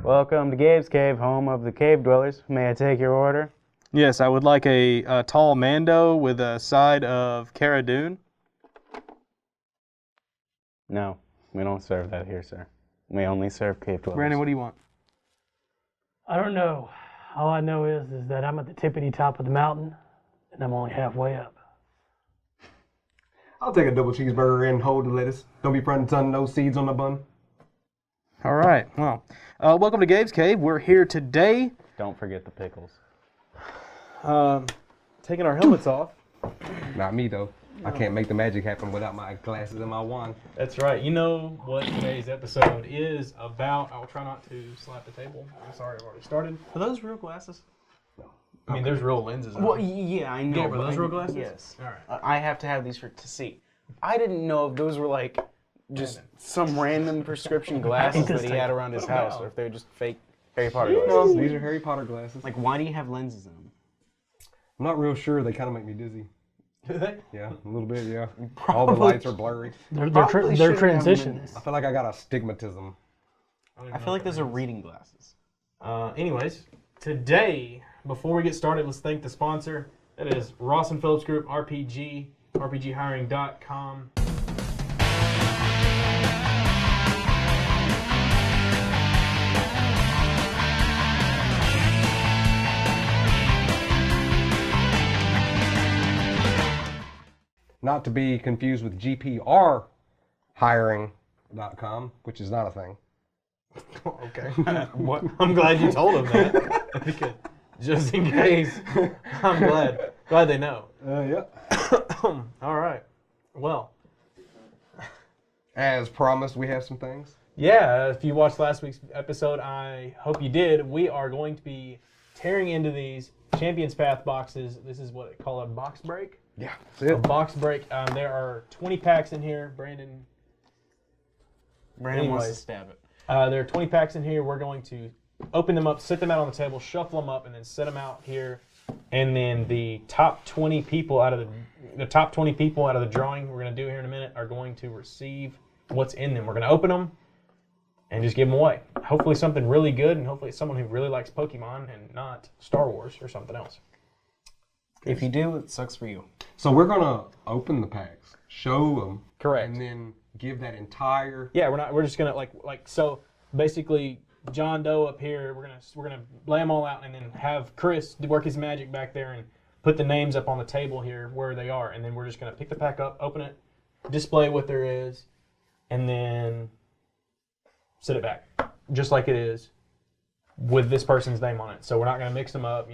Welcome to Gabe's Cave, home of the cave dwellers. May I take your order? Yes, I would like a tall Mando with a side of Cara Dune. No, we don't serve that here, sir. We only serve cave dwellers. Brandon, what do you want? I don't know. All I know is that I'm at the tippity top of the mountain, and I'm only halfway up. I'll take a double cheeseburger and hold the lettuce. Don't be friend son, no seeds on the bun. All right. Well, welcome to Gabe's Cave. We're here today. Don't forget the pickles. Taking our helmets off. Not me, though. I can't make the magic happen without my glasses and my wand. That's right. You know what today's episode is about. I'll try not to slap the table. I'm sorry, I've already started. Are those real glasses? No. I mean, there's real lenses on Well, them. yeah, I know. Yeah, but those real glasses? Yes. All right. I have to have these to see. I didn't know if those were like just some random prescription glasses that he had around his house, or if they're just fake Harry Potter glasses. No, these are Harry Potter glasses. Like, why do you have lenses in them? I'm not real sure. They kind of make me dizzy. Do they? Yeah, a little bit, yeah. All the lights are blurry. They're transitions. I feel like I got astigmatism. I feel like those are reading glasses. Anyways, today, before we get started, let's thank the sponsor. That is Rosson Phillips Group, RPG, RPGhiring.com. Not to be confused with GPRhiring.com, which is not a thing. Okay. I'm glad you told them that. Because just in case. I'm glad they know. Yeah. All right. Well, As promised, we have some things. yeah, if you watched last week's episode, I hope you did. We are going to be tearing into these Champions Path boxes. This is what I call a box break. Yeah, that's A it. box break. There are 20 packs in here. Brandon Brandon wants to Anyways. stab it. There are 20 packs in here. We're going to open them up, sit them out on the table, shuffle them up, and then set them out here. And then the top 20 people out of the top 20 people out of the drawing we're going to do here in a minute are going to receive what's in them. We're going to open them and just give them away. Hopefully something really good, and hopefully it's someone who really likes Pokemon and not Star Wars or something else. If you do, it sucks for you. So we're going to open the packs, show them, Correct. and then give that entire... Yeah, we're just gonna like so basically John Doe up here, we're gonna lay them all out and then have Chris work his magic back there and put the names up on the table here where they are, and then we're just gonna pick the pack up, open it, display what there is, and then sit it back just like it is with this person's name on it. So we're not gonna mix them up,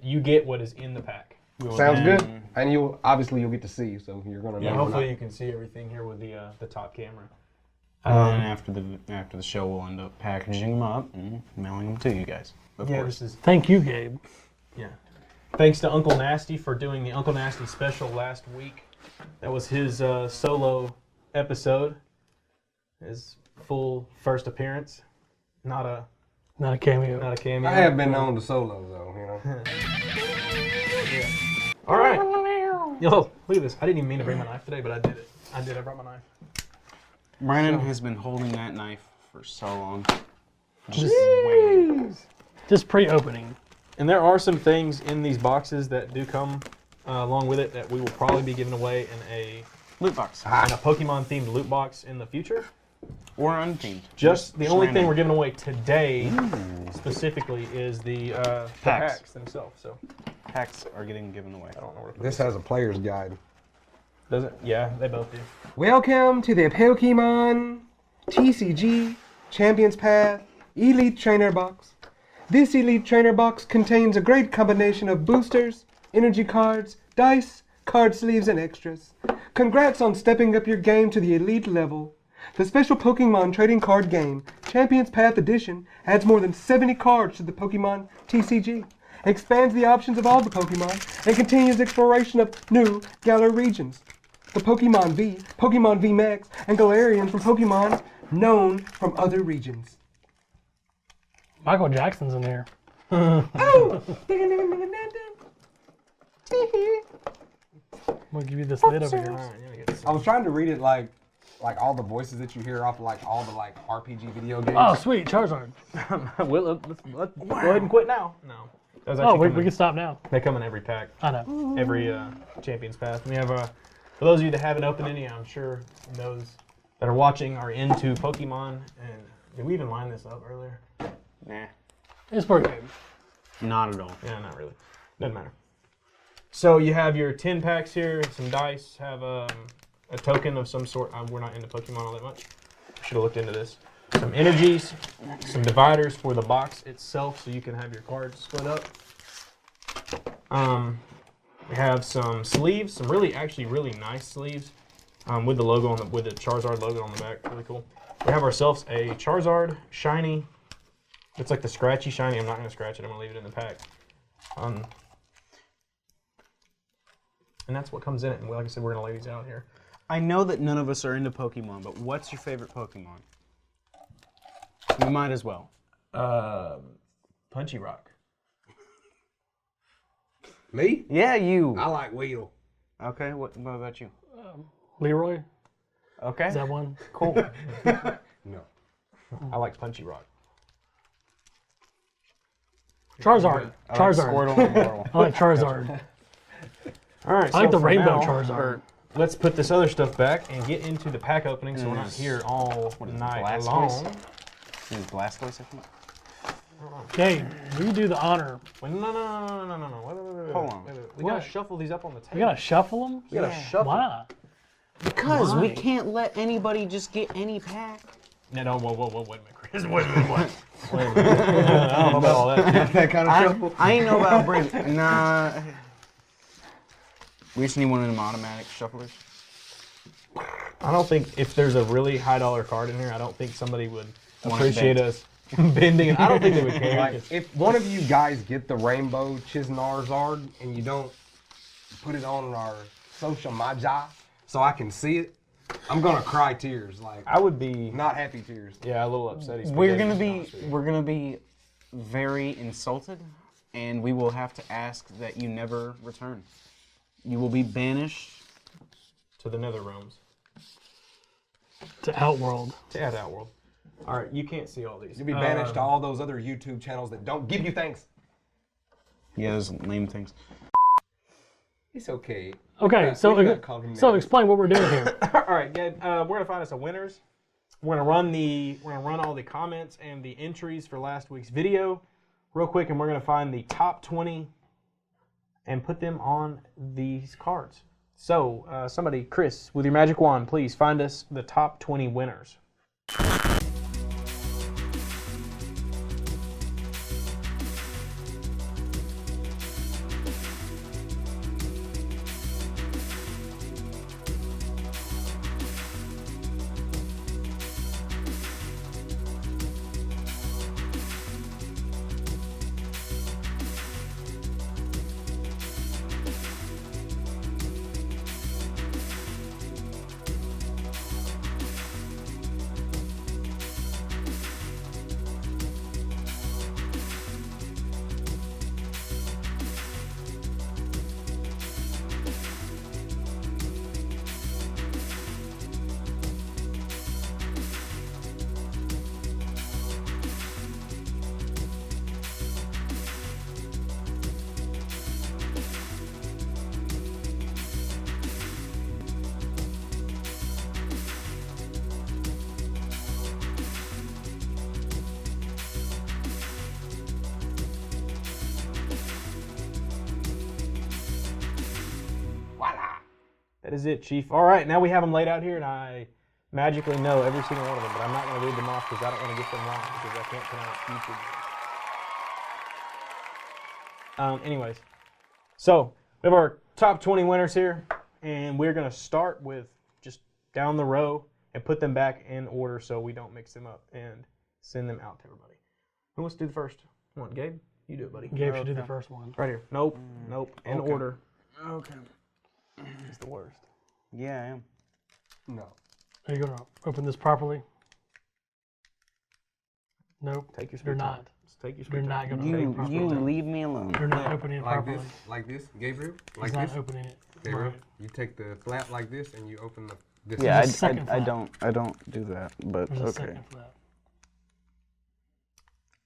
you get what is in the pack. Sounds good. And you'll get to see, so you're going to know. Yeah, hopefully you can see everything here with the top camera. And then after the show, we'll end up packaging them up and mailing them to you guys. Of course. This is Thank you, Gabe. thanks to Uncle Nasty for doing the Uncle Nasty special last week. That was his solo episode, his full first appearance. Not a cameo. cameo. I have been known to solo, though, All right. Yo, look at this. I didn't even mean to bring my knife today, but I did it. I brought my knife. Brandon has been holding that knife for so long. Just pre-opening. And there are some things in these boxes that do come along with it that we will probably be giving away in a Loot box. in a Pokemon-themed loot box in the future. Or unthemed. Just the only thing random. we're giving away today, specifically, is the packs themselves. So Packs are getting given away. I don't know where to put This has a player's guide. Does it? Yeah, they both do. Welcome to the Pokemon TCG Champions Path Elite Trainer Box. This Elite Trainer Box contains a great combination of boosters, energy cards, dice, card sleeves, and extras. Congrats on stepping up your game to the elite level. The special Pokemon trading card game, Champions Path Edition, adds more than 70 cards to the Pokemon TCG, expands the options of all the Pokemon, and continues exploration of new Galar regions. The Pokemon V, Pokemon V Max, and Galarian from Pokemon known from other regions. Michael Jackson's in there. Oh! We'll give you this lid over here. All right, yeah, I get this. I was trying to read it like like all the voices that you hear off of, like all the like RPG video games. Oh, sweet, Charizard. Let's go ahead and quit now. No. Those Oh, actually we can stop now. They come in every pack, I know. every Champions Pass. And we have, for those of you that haven't opened any, I'm sure those that are watching are into Pokemon. And did we even line this up earlier? Nah, It's pretty good. not at all. Yeah, not really. Doesn't matter. So you have your 10 packs here, some dice, have a token of some sort. We're not into Pokemon all that much. Should have looked into this. Some energies, some dividers for the box itself so you can have your cards split up. We have some sleeves, some actually really nice sleeves with the logo with the Charizard logo on the back. Really cool. We have ourselves a Charizard shiny. It's like the scratchy shiny. I'm not going to scratch it. I'm going to leave it in the pack. And that's what comes in it. And like I said, we're going to lay these out here. I know that none of us are into Pokemon, but what's your favorite Pokemon? We might as well. Punchy Rock. Me? Yeah, you. I like Wheel. Okay, what about you? Leroy, Okay. is that one? Cool. No. I like Punchy Rock. Charizard. I like Charizard. Squirtle and Whirl. I like Charizard. All right, I like the for rainbow now, Charizard. Let's put this other stuff back and get into the pack opening so we're not here all night Blastoise? long. Is Blastoise, I think? Gabe, will you do the honor? Wait, no. Wait. Hold on. We gotta shuffle these up on the table. We gotta shuffle them? We gotta shuffle. Why? Because we Why? can't let anybody just get any pack. No, wait a minute, Chris. Wait a minute, what? Wait a minute. I don't know about all that. That kind of shuffle. I ain't know about bring. Nah. We just need one of them automatic shufflers. I don't think if there's a really high dollar card in here, I don't think somebody would Want it appreciate bent. us bending it. I don't think they would care. Like, if one of you guys get the rainbow Charizard and you don't put it on our social media so I can see it, I'm gonna cry tears. Like, I would be, not happy tears. yeah, a little upset. We're gonna be very insulted, and we will have to ask that you never return. You will be banished. to the nether realms. To Outworld. To add Outworld. All right, you can't see all these. You'll be banished to all those other YouTube channels that don't give you thanks. Yeah, those lame things. It's okay. Okay, We so got called him so names. explain what we're doing here. All right, Gabe, we're gonna find us some winners. We're gonna run all the comments and the entries for last week's video real quick, and we're gonna find the top 20 and put them on these cards. So, somebody, Chris, with your magic wand, please find us the top 20 winners. That is it, Chief. All right, now we have them laid out here, and I magically know every single one of them, but I'm not going to read them off because I don't want to get them wrong because I can't pronounce YouTube. Anyways, so we have our top 20 winners here, and we're going to start with just down the row and put them back in order so we don't mix them up and send them out to everybody. Who wants to do the first one? Gabe? You do it, buddy. Gabe should do the first one. Right here. Nope. In Okay. order. Okay. It's the worst. Yeah, I am. No. Are you going to open this properly? Nope. Take your You're sweet time. not. Just take your You're sweet not time. going to open it You properly. leave me alone. You're not opening it Like properly. this? Like this? Gabriel? He's Like not this? opening it. Gabriel? Right. You take the flap like this and you open this. Yeah, There's a second I flap. don't do that, but There's a okay. second flap.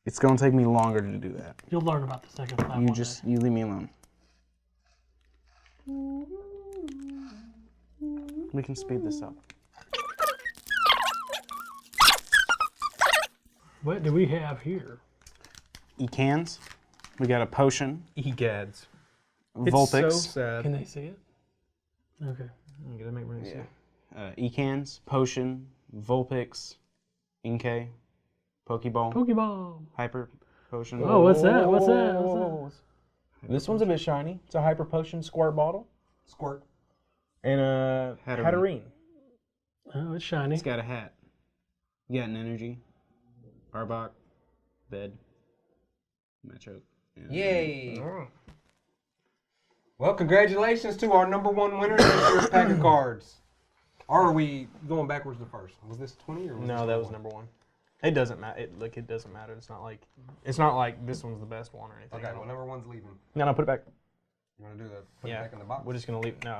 It's gonna take me longer to do that. You'll learn about the second flap. You one just day. you leave me alone. We can speed this up. What do we have here? Ecans. We got a potion. Egads. Vulpix. It's so sad. Can they see it? Okay. You gotta make me see. Ecans, potion, Vulpix, Inkay, Pokeball, Pokeball. Hyper Potion. Oh, what's that? What's that? What's that? This one's a bit shiny. It's a Hyper Potion Squirt bottle. Squirt. And a Hatterene. Oh, it's shiny. It's got a hat. You got an energy. Arbok, bed, Machoke. Yay! Well, congratulations to our number one winner. There's your pack of cards. Or are we going backwards to first? Was this 20 or was No, this that was 1? number one. It doesn't matter. It doesn't matter. It's not like this one's the best one or anything. Okay, well, number one's leaving. No, put it back. You want to do the put Yeah. it back in the box? We're just gonna leave. No,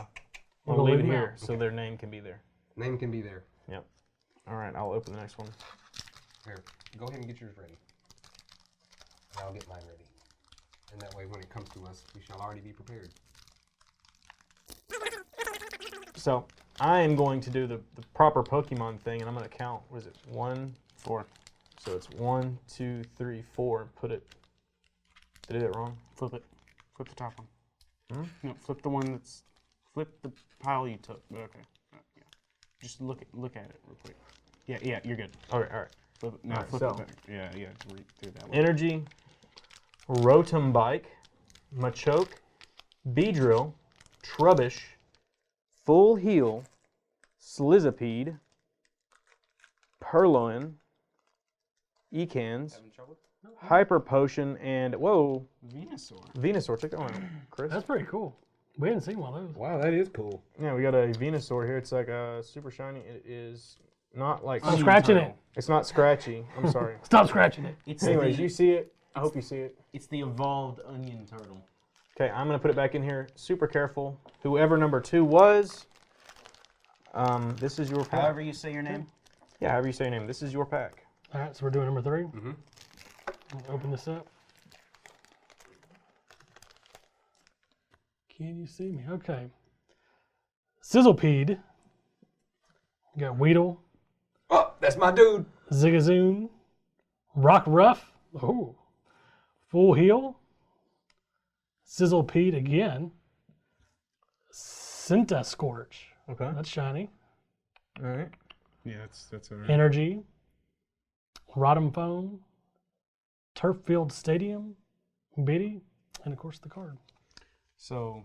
We're we'll gonna leave it leave 'em here out. so their name can be there. Name can be there. Yep. All right, I'll open the next one. Here, go ahead and get yours ready. And I'll get mine ready. And that way, when it comes to us, we shall already be prepared. So I am going to do the proper Pokemon thing, and I'm gonna count. What is it? 1, 4. So it's 1, 2, 3, 4. Put it. Did I do it wrong? Flip it. Flip the top one. No, flip the one that's. Flip the pile you took. Okay. Yeah. Just look at it real quick. Yeah, you're good. All right. Flip it. No, Alright, flip so- it back. Yeah. Read through that one. Energy, Rotom Bike, Machoke, Beedrill, Trubbish, Full Heal, Slizipede, Purloin, Ecans, Hyper Potion, and Venusaur. Check that one out, Chris. That's pretty cool. We hadn't seen one of those. Wow, that is cool. Yeah, we got a Venusaur here. It's like super shiny. It is not like. I'm scratching it. It's not scratchy. I'm sorry. Stop scratching it. Anyways, you see it. I hope you see it. It's the evolved onion turtle. Okay, I'm gonna put it back in here. Super careful. Whoever number 2 was, this is your pack. However you say your name. Yeah, however you say your name. This is your pack. All right, so we're doing number 3. Mm-hmm. Open this up. Can you see me? Okay. Sizzlepede. You got Weedle, Oh, that's my dude. Zigzagoon, Rock Ruff. Oh. Full Heal. Sizzlepede again. Cinta Scorch. Okay. That's shiny. All right. Yeah, that's all right. Energy. Rotom Phone. Turf Field Stadium. Biddy. And of course the card. So,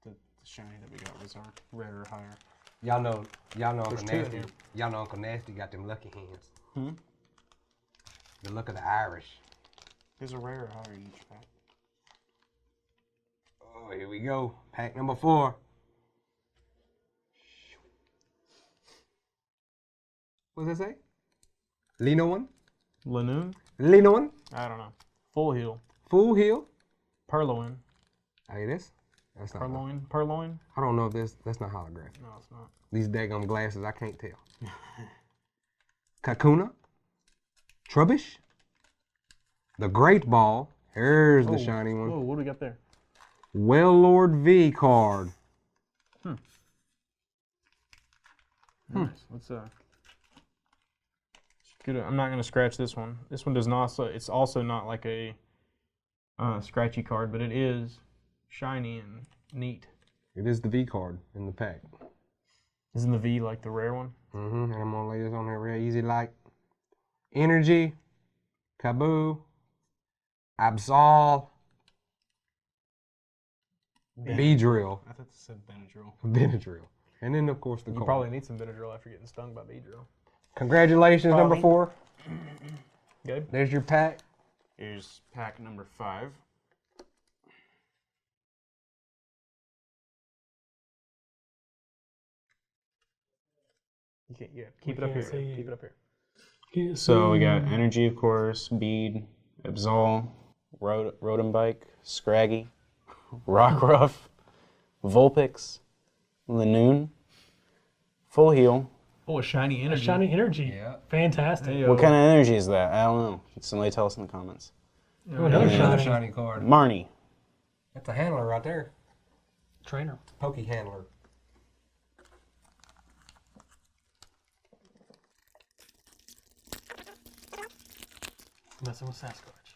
the shiny that we got was our rare or higher. Y'all know Uncle There's 2 in Nasty. here. Y'all know Uncle Nasty got them lucky hands. Hmm? The luck of the Irish. There's a rare or higher in each pack. Oh, here we go. Pack number 4. What does that say? Lino one? Lanoon? Lino one? I don't know. Full Heal. Full Heal? Purloin. Hey, this? That's not. Purloin? I don't know if that's not holographic. No, it's not. These daggum glasses, I can't tell. Kakuna? Trubbish? The Great Ball. Here's the shiny one. Whoa, what do we got there? Well-Lord V card. Nice. Let's I'm not gonna scratch this one. This one does not. It's also not like a scratchy card, but it is shiny and neat. It is the V card in the pack. Isn't the V like the rare one? And I'm gonna lay this on there real easy like. Energy, Kaboo, Absol, Beedrill, I thought it said Benadryl. Benadryl. And then, of course, the You card. probably need some Benadryl after getting stung by Beedrill. Congratulations, number Probably. 4. Gabe? There's your pack. Here's pack number 5. You can't. Yeah, keep it up can't here. see you. Keep it up here. So we got energy, of course, Bead, Absol, Rotom Bike, Scraggy, Rockruff, Vulpix, Lanoon, full heal. Oh, a shiny energy. Shiny energy. Yeah. Fantastic. Hey, What kind of energy is that? I don't know. Somebody tell us in the comments. Oh, another Another shiny. shiny card. Marnie. That's a handler right there. Trainer. Pokey handler. Messing with Sasquatch.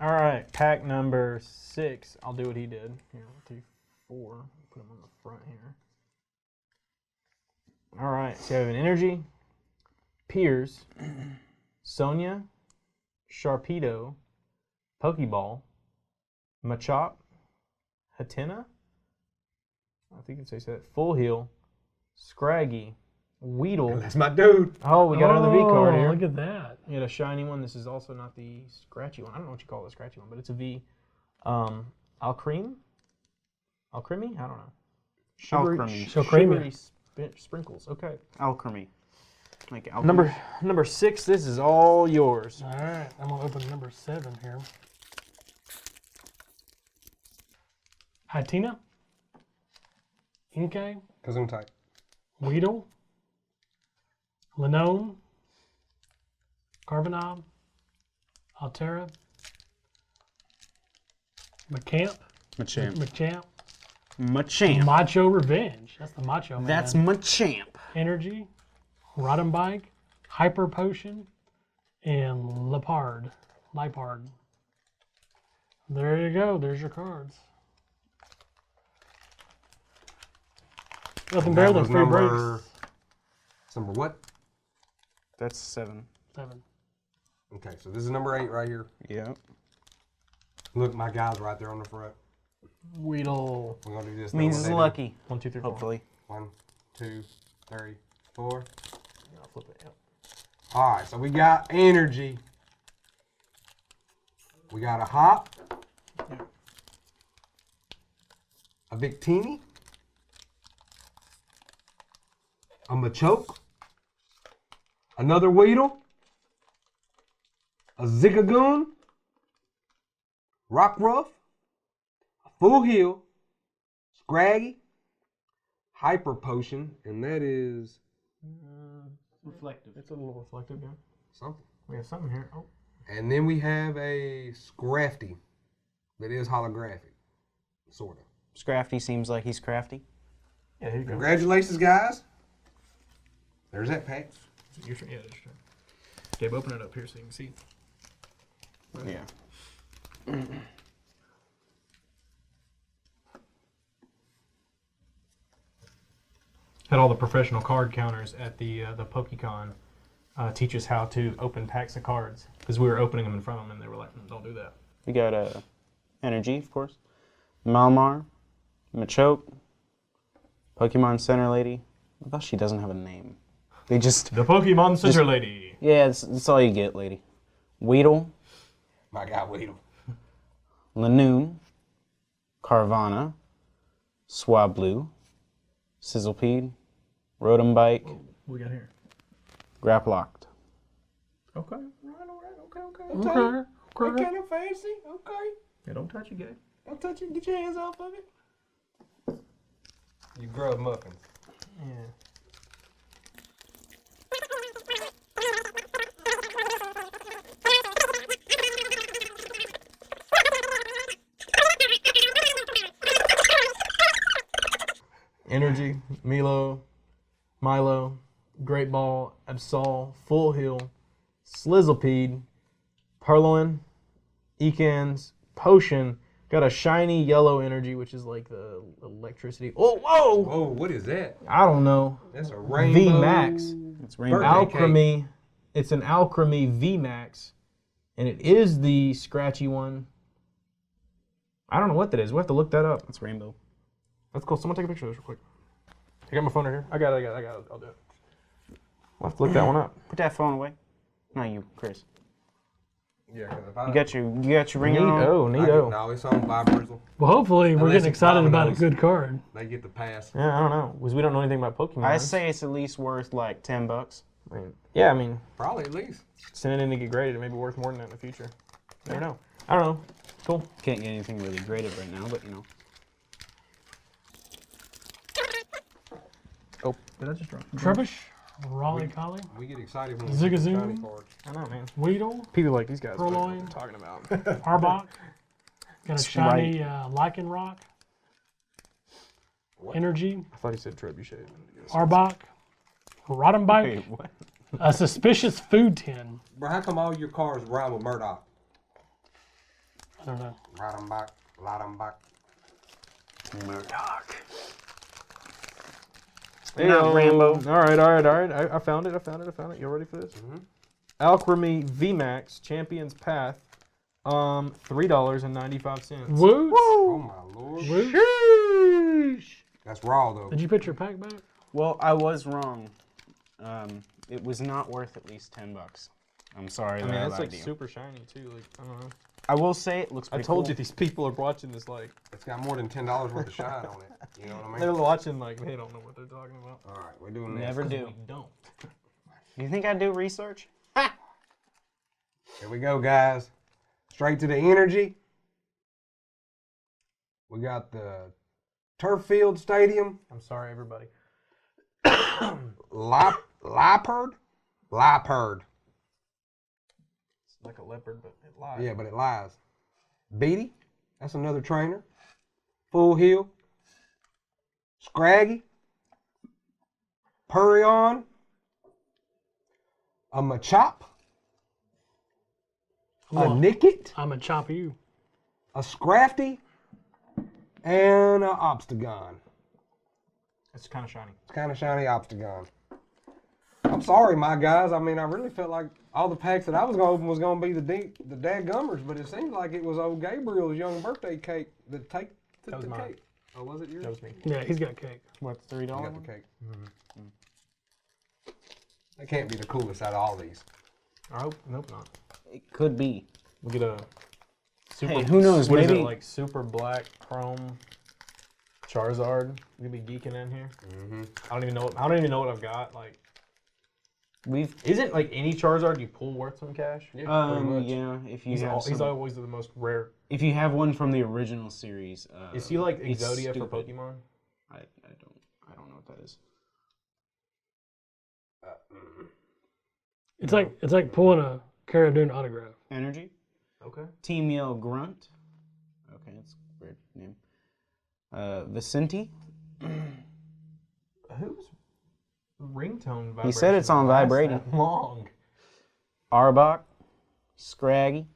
All right, pack number 6. I'll do what he did. Here, 1, 2, 4. Put him on the front here. All right, so you have an energy, Piers, Sonia, Sharpedo, Pokeball, Machop, Hatenna, I think you'd say that, Full Heal, Scraggy, Weedle. That's my dude. Oh, we got another V card here. Look at that. You had a shiny one. This is also not the scratchy one. I don't know what you call the scratchy one, but it's a V. Alcremie? Alcremie? I don't know. Alcremie. Sugary sprinkles. Okay. Alchemy. Like alchemy. Number 6. This is all yours. All right, I'm gonna open number 7 here. Hatenna, Inkay, Gesundheit. Weedle, Lanoon, Carbonob, Altera, Macamp, Machamp. Machamp, Macho Revenge. That's the Macho Man. That's Machamp. Energy, Roddenbike, Hyper Potion, and Lipard. There you go. There's your cards. Nothing better than free breaks. It's number what? That's 7. 7. Okay, so this is number 8 right here. Yep. Look, my guy's right there on the front. Weedle. We're gonna do this. Means it's lucky. 1, 2, 3, 4. Hopefully. 1, 2, 3, 4. I'll flip it. Yep. All right, so we got energy. We got a hop. A Victini. A Machoke. Another Weedle. A Zigzagoon. Rockruff. A Full Heal. Scraggy. Hyper Potion, and that is Reflective. It's a little reflective, yeah. something. We have something here. Oh. And then we have a Scrafty that is holographic, sort of. Scrafty seems like he's crafty. Yeah, here you go. Congratulations, guys. There's that pack. Your turn. Yeah, that's true. Gabe, open it up here so you can see. Yeah. Had all the professional card counters at the PokeCon teach us how to open packs of cards because we were opening them in front of them and they were like, "Don't do that." We got Energy, of course. Malmar, Machoke, Pokemon Center Lady. I thought she doesn't have a name. They just... The Pokemon Center Lady. Yeah, that's all you get, lady. Weedle, My guy Weedle. Lanoon, Carvana, Swablu, Sizzlepede, Rodembike, What we got here? Graplocked. Okay. All right. Okay. Okay. That kind of fancy. Okay. Yeah, don't touch it, Gabe. Don't touch it. Get your hands off of it. You grub muffins. Yeah. Energy, Milo, Great Ball, Absol, Full Heal, Slizzlepede, Purloin, Ekans, Potion. Got a shiny yellow energy, which is like the electricity. Oh, whoa! Whoa, what is that? I don't know. That's a rainbow. V Max. It's Rainbow. Birthday Alchemy. It's an Alchemy V Max, and it is the scratchy one. I don't know what that is. We'll have to look that up. It's Rainbow. That's cool. Someone take a picture of this real quick. I got my phone right here. I got it. I'll do it. We'll have to look that one up. Put that phone away. Not you, Chris. Yeah, because if I... You got your ring on? Neato. No, it's on Vibristle. Well, hopefully we're Unless getting it's excited about a dominoes. good card. They get the pass. Yeah, I don't know. Because we don't know anything about Pokemon. I say it's at least worth like $10. I mean, Probably at least. send it in to get graded. It may be worth more than that in the future. Never know. I don't know. Cool. Can't get anything really graded right now, but you know. Oh, did I just drop? Trubbish, Raleigh Collie, We get excited when we see the Zigazoo. shiny cards. I know, man. Weedle, People like these guys. Know what Purloin. I'm talking about. Arbok. Got a That's shiny Lichen Rock. What? Energy, I thought he said trebuchet. Arbok, Rottenbike, Wait, what? a suspicious food tin. Bro, how come all your cars rhyme with Murdoch? I don't know. Ride 'em back, light 'em back. Murdoch. Hey, Not Rambo. All right. I found it. You ready for this? Alchemy VMAX Champions Path. $3.95. Woo! Oh my lord. Woo! That's raw though. Did you put your pack back? Well, I was wrong. It was not worth at least $10. I'm sorry. I mean, that that's like lied to you. super shiny too. Like, I don't know. I will say it looks I pretty told cool. you these people are watching this like It's got more than $10 worth of shine on it. You know what I mean? they're watching like they don't know what they're talking about. All right, we're doing this. Never do. We don't. Do you think I do research? Here we go, guys. Straight to the energy. We got the Turf Field Stadium. I'm sorry, everybody. Leopard? Leopard. It's like a leopard, but it lies. Yeah, but it lies. Beatty. That's another trainer. Full Heel. Scraggy. Purion. A Machop. A Nicket. I'm gonna chop you. A Scrafty. And an Obstagon. It's kind of shiny. It's kind of shiny Obstagon. I'm sorry, my guys. I mean, I really felt like all the packs that I was going to open was going to be the dadgummers, but it seemed like it was old Gabriel's young birthday cake that took That was the mine. cake. Oh, was it yours? That was me. Yeah, he's got cake. What, $3? I got the cake. That can't be the coolest out of all these. I hope. Nope, not. It could be. We get a super. Hey, who knows, What is maybe- it, like super black chrome Charizard? We could be geeking in here. I don't even know. I don't even know what I've got. Like, isn't like any Charizard you pull worth some cash? Yeah, pretty much. Yeah, if you He's, have he's some- always the most rare. if you have one from the original series. Is he like it's Exodia for stupid. Pokemon? I don't know what that is. It's like pulling a Cara Dune autograph. Energy. Okay. Team Yell Grunt. Okay, that's a weird name. Vicente. Whose ringtone vibration? He said it's on lasts vibrating. that long. Arbok. Scraggy.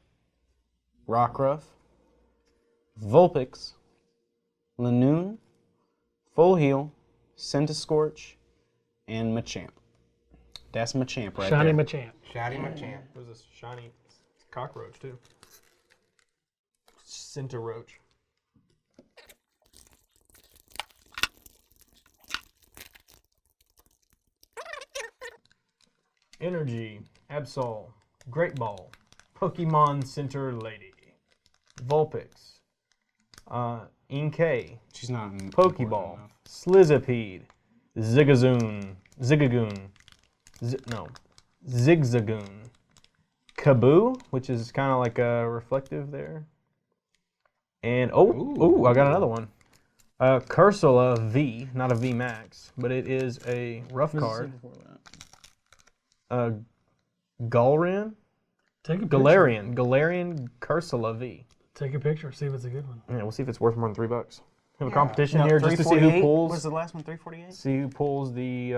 Rockruff. Vulpix. Lanoon. Full Heal. Centiscorch. And Machamp. That's Machamp right Shiny there. Machamp. Shiny Machamp. There's this shiny cockroach too. Centeroach. Energy, Absol, Great Ball, Pokemon Center Lady, Vulpix, Inkay, She's not important Pokeball, enough. Slizapede, Zigzagoon, Zigzagoon, Kaboo, which is kind of like a reflective there, and I got another one. Cursula V, not a V Max, but it is a rough card. Galarian, Take a picture. Galarian Cursula V. Take a picture. See if it's a good one. Yeah, we'll see if it's worth more than $3. Have a competition here just to see who 348. pulls. What's the last one? 348. See who pulls the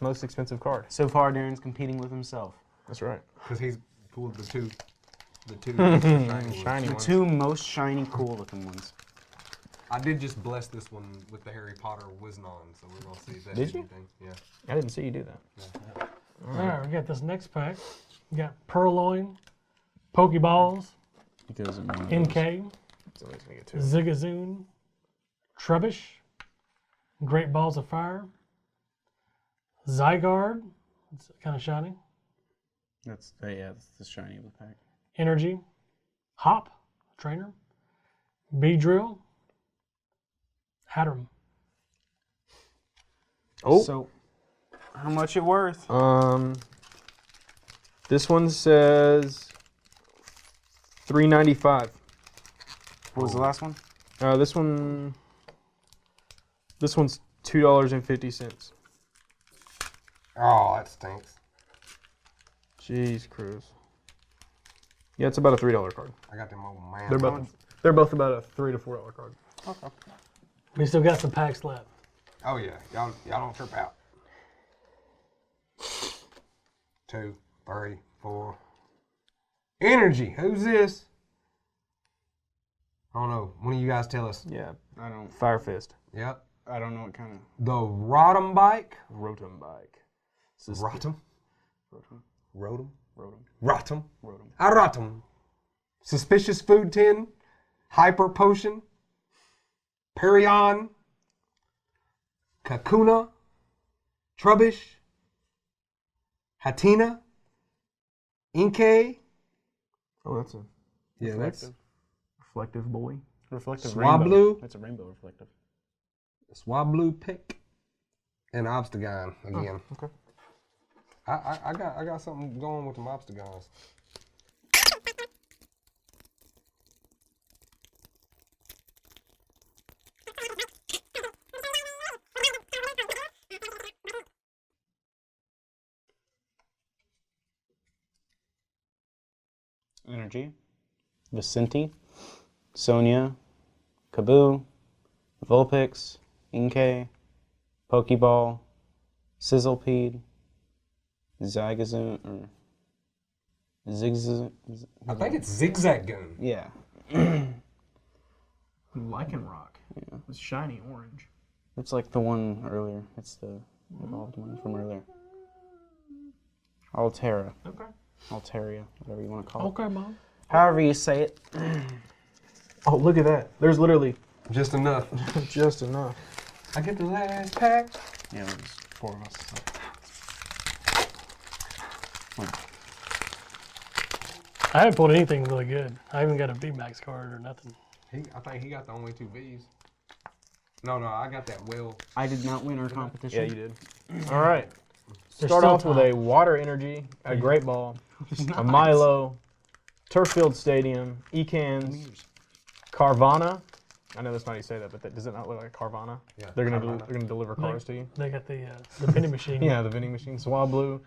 most expensive card. So far, Darren's competing with himself. That's right. Because he's pulled the two Shiny The ones. two most shiny, cool-looking ones. I did just bless this one with the Harry Potter Wiznon, so we're gonna see if that Did did you? anything. Yeah. I didn't see you do that. All right, we got this next pack. We got Purloin, Pokeballs, Because NK, Somebody's gonna get two. Zigzagoon, Trubbish, Great Balls of Fire, Zygarde, it's kind of shiny, that's the shiny of the pack. Energy, Hop, Trainer, Beedrill, Hatterem. Oh. So, how much it worth? This one says $3.95. What was the last one? This one's $2.50. Oh, that stinks. Jeez, Cruz. Yeah, it's about a $3 card. I got them old man. They're both about a $3 to $4 card. Okay. We still got some packs left. Oh yeah, y'all don't trip out. 2, 3, 4. Energy. Who's this? I don't know. One of you guys tell us. Yeah, I don't. Fire Fist. Yep. I don't know what kind of. The Rotom bike. Rotom bike. Rotom. Rotom. Rotom. Rotom. Rotom. Rotom. A Rotom. Suspicious food tin. Hyper potion. Perion. Kakuna. Trubbish. Hatina. Inkay. Oh, that's a Yeah, that's reflective boy. Reflective Swablu. rainbow. That's a rainbow reflective. Swablu pick. And Obstagon again. Okay. I got something going with the Obstagons. Energy. Vicente. Sonia. Kaboo. Vulpix. Inkay. Pokeball. Sizzlepede. Zygazoo. Or Zigzag. I think it's Zigzag Gun. Yeah. Lycanroc. Yeah. It's shiny orange. It's like the one earlier. It's the evolved one from earlier. Altera. Okay. Altaria. Whatever you want to call it. Okay, Mom. However you say it. Oh, look at that. There's literally Just enough. just enough. I get the last pack. Yeah, there's 4 of us. I haven't pulled anything really good. I haven't got a VMAX card or nothing. I think he got the only 2 Vs. No, I got that Will. I did not win our competition. Yeah, you did. All right. There's Start still off with time. a Water Energy, a Great Ball, a Milo, Turf Field Stadium, Ecans, Carvana. I know that's not how you say that, but does it not look like Carvana? Yeah, They're gonna Carvana. they're gonna deliver cars to you. They got the vending machine. Yeah, the vending machine, Swablu,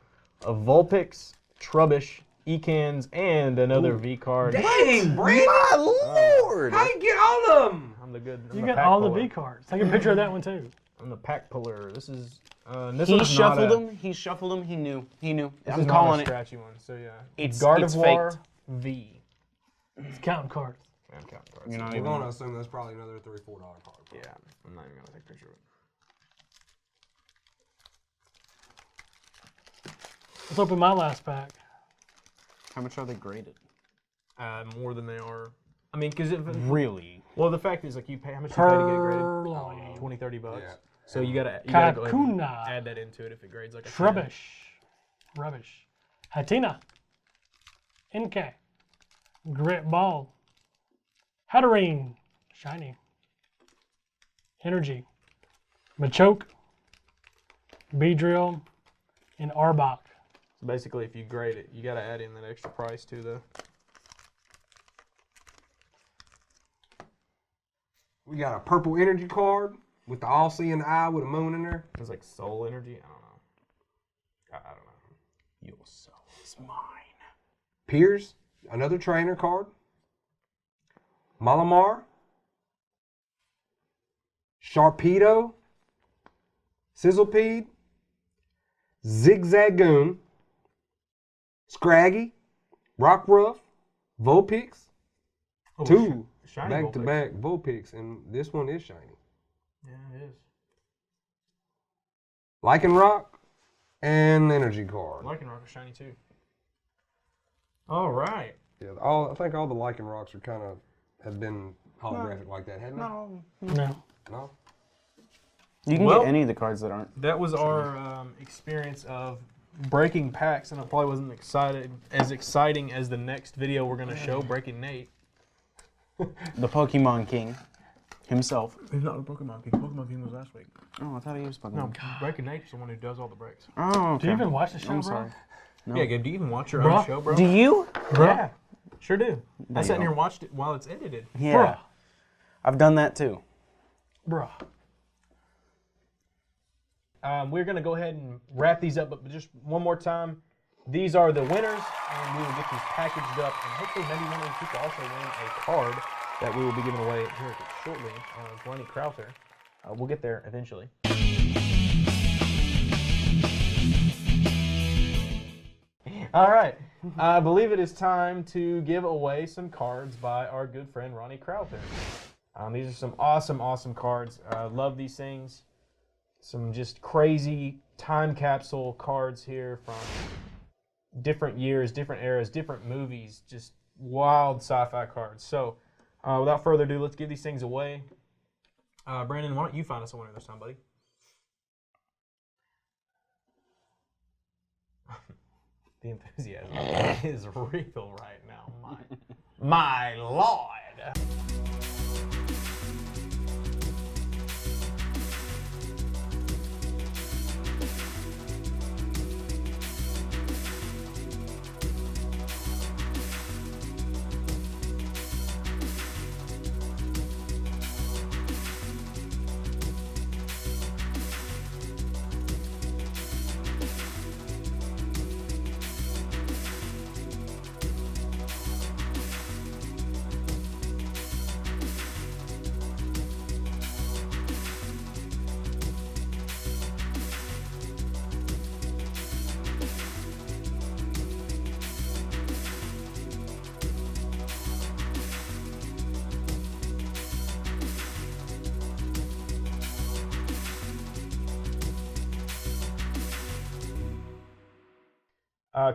a Vulpix, Trubbish, Ecans, and another V card. Dang, Brandon! My lord! How you get all of them? I'm the good. I'm You the got pack all puller. the V cards. Take a picture of that one too. I'm the pack puller. This is this He one's shuffled not a, them. He shuffled them. He knew. He knew. This I'm is calling not a it. scratchy one. So yeah, It's Gardevoir faked. V. It's counting cards. Yeah, I'm counting cards. You're not We're even. going to assume that's probably another $3 or $4 card. Yeah, I'm not even gonna take a picture of it. Let's open my last pack. How much are they graded? More than they are. I mean, because Really? well, the fact is, like, you pay how much you pay to get it graded? Purloin. 20, 30 bucks. Yeah. So you gotta go ahead and Kakuna. add that into it if it grades like a 10. Trubbish. Rubbish. Hatina. Inkay. Grit Ball. Hatterene. Shiny. Energy. Machoke. Beedrill. And Arbok. So basically, if you grade it, you gotta add in that extra price to the. We got a purple energy card with the all-seeing eye with a moon in there. It's like Soul Energy. I don't know. I don't know. Your soul is mine. Piers, another trainer card. Malamar. Sharpedo. Sizzlepede. Zigzagoon. Scraggy. Rockruff. Vulpix. Oh, 2 shiny back-to-back Vulpix, and this one is shiny. Yeah, it is. Lycanroc and energy card. Lycanroc is shiny too. All right. Yeah, I think all the Lycanrocs are kind of have been holographic like that, haven't No. No. they? No. You can Well- get any of the cards that aren't. That was our experience of breaking packs, and it probably wasn't as exciting as the next video we're gonna show, Breaking Nate. The Pokemon King himself. He's not a Pokemon King. Pokemon King was last week. Oh, I thought he was Pokemon. No, Breaking Nate's the one who does all the breaks. Oh, okay. Do you even watch the show, I'm bro? sorry. No. Yeah, Gabe, do you even watch your Bruh. own show, bro? Do you? Yeah, sure do. I you sat in here don't. and watched it while it's edited. Yeah. Bruh. I've done that too. Bruh. we're going to go ahead and wrap these up, but just one more time. These are the winners, and we will get these packaged up, and hopefully maybe one of these people also win a card that we will be giving away here shortly of Ronnie Crowther. We'll get there eventually. All right. I believe it is time to give away some cards by our good friend Ronnie Crowther. These are some awesome cards. Love these things. Some just crazy time capsule cards here from different years, different eras, different movies. Just wild sci-fi cards. So without further ado, let's give these things away. Brandon, why don't you find us a winner this time, buddy? The enthusiasm is real right now. My Lord.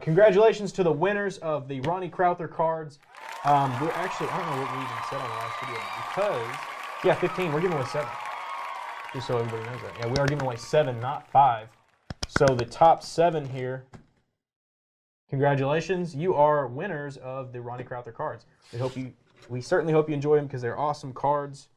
Congratulations to the winners of the Ronnie Crowther cards. We're actually, I don't know what we even said on the last video because, yeah, 15, we're giving away 7. Just so everybody knows that. Yeah, we are giving away 7, not 5. So the top 7 here, congratulations. You are winners of the Ronnie Crowther cards. We certainly hope you enjoy them because they're awesome cards.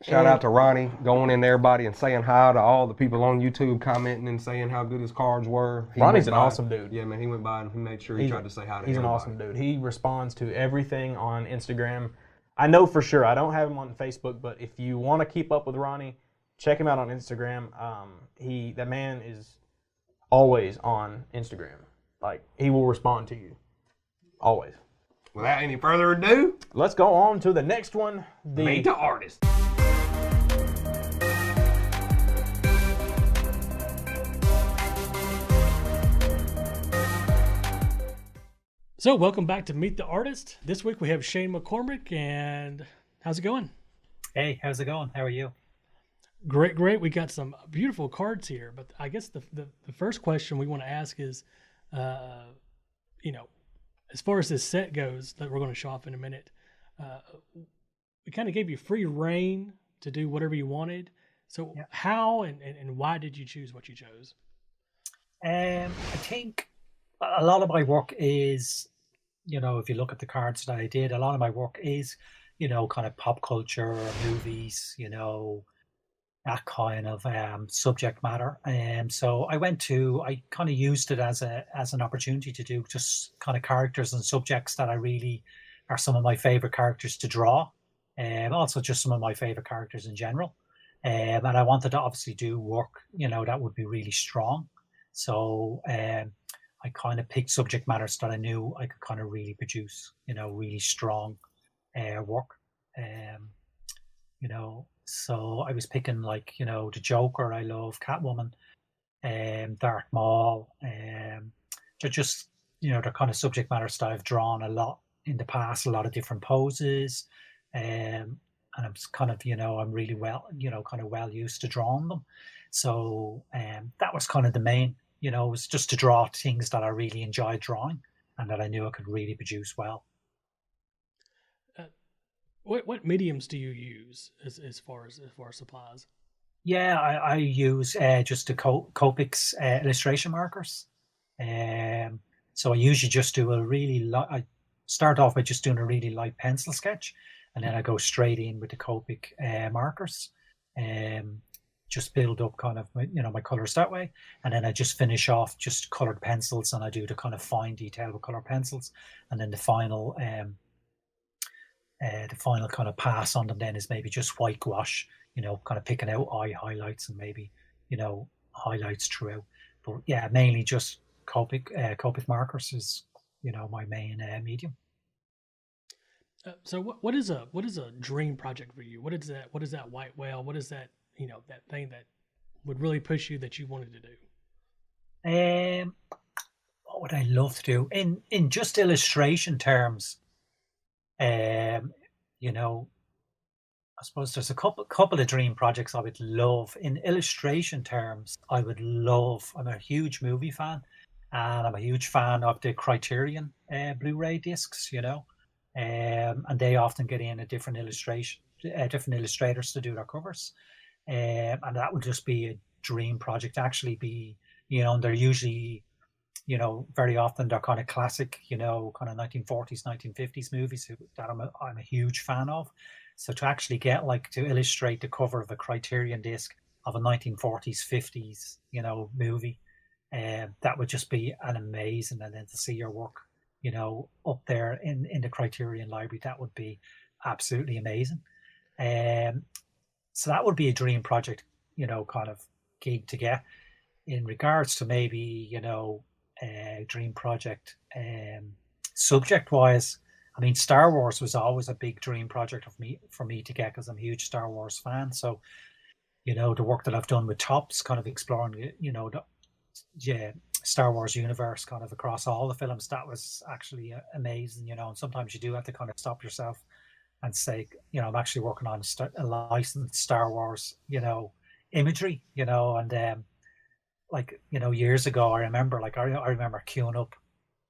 Shout out to Ronnie going in to everybody and saying hi to all the people on YouTube commenting and saying how good his cards were. Ronnie's an awesome dude. Yeah, man, he went by and he made sure he tried to say hi to everybody. He's an awesome dude. He responds to everything on Instagram. I know for sure. I don't have him on Facebook, but if you want to keep up with Ronnie, check him out on Instagram. That man is always on Instagram. Like, he will respond to you. Always. Without any further ado, let's go on to the next one. Meet the artist. So, welcome back to Meet the Artist. This week we have Shane McCormack, and how's it going? Hey, how's it going? How are you? Great, great. We got some beautiful cards here, but I guess the first question we want to ask is, you know, as far as this set goes that we're going to show off in a minute, we kind of gave you free reign to do whatever you wanted. So, yeah. How and why did you choose what you chose? I think a lot of my work is, you know, if you look at the cards that I did, a lot of my work is, you know, kind of pop culture, movies, you know, that kind of subject matter. So I kind of used it as an opportunity to do just kind of characters and subjects that I really are some of my favorite characters to draw, and also just some of my favorite characters in general. And I wanted to obviously do work, you know, that would be really strong. So I kind of picked subject matters that I knew I could kind of really produce, you know, really strong work. You know, so I was picking, like, you know, the Joker, I love Catwoman, Darth Maul. They're just, you know, they're kind of subject matters that I've drawn a lot in the past, a lot of different poses. And I'm kind of, you know, I'm really well used to drawing them. So that was kind of the main, you know, it was just to draw things that I really enjoyed drawing and that I knew I could really produce well. What mediums do you use as far as supplies? Yeah, I use just the Copics illustration markers. So I usually just do I start off by just doing a really light pencil sketch, and then I go straight in with the Copic markers. Just build up kind of, you know, my colors that way, and then I just finish off just colored pencils, and I do the kind of fine detail with colored pencils, and then the final kind of pass on them then is maybe just white gouache, you know, kind of picking out eye highlights and maybe, you know, highlights throughout. But yeah, mainly just Copic markers is my main medium. So what is a dream project for you? What is that white whale? What is that that thing that would really push you that you wanted to do? What would I love to do in just illustration terms? I suppose there's a couple of dream projects I would love. In illustration terms, I'm a huge movie fan, and I'm a huge fan of the Criterion Blu-ray discs, and they often get in a different illustrators to do their covers. And that would just be a dream project to actually be, they're usually, very often they're kind of classic, kind of 1940s, 1950s movies that I'm a huge fan of. So to actually get to illustrate the cover of a Criterion disc of a 1940s, 50s, movie, that would just be an amazing. And then to see your work, up there in the Criterion library, that would be absolutely amazing. So that would be a dream project, kind of gig to get. In regards to maybe, dream project, subject wise, I mean, Star Wars was always a big dream project for me to get, because I'm a huge Star Wars fan. So, the work that I've done with Tops, kind of exploring, the Star Wars universe kind of across all the films, that was actually amazing, and sometimes you do have to kind of stop yourself and say, I'm actually working on a licensed Star Wars, imagery, and years ago, I remember queuing up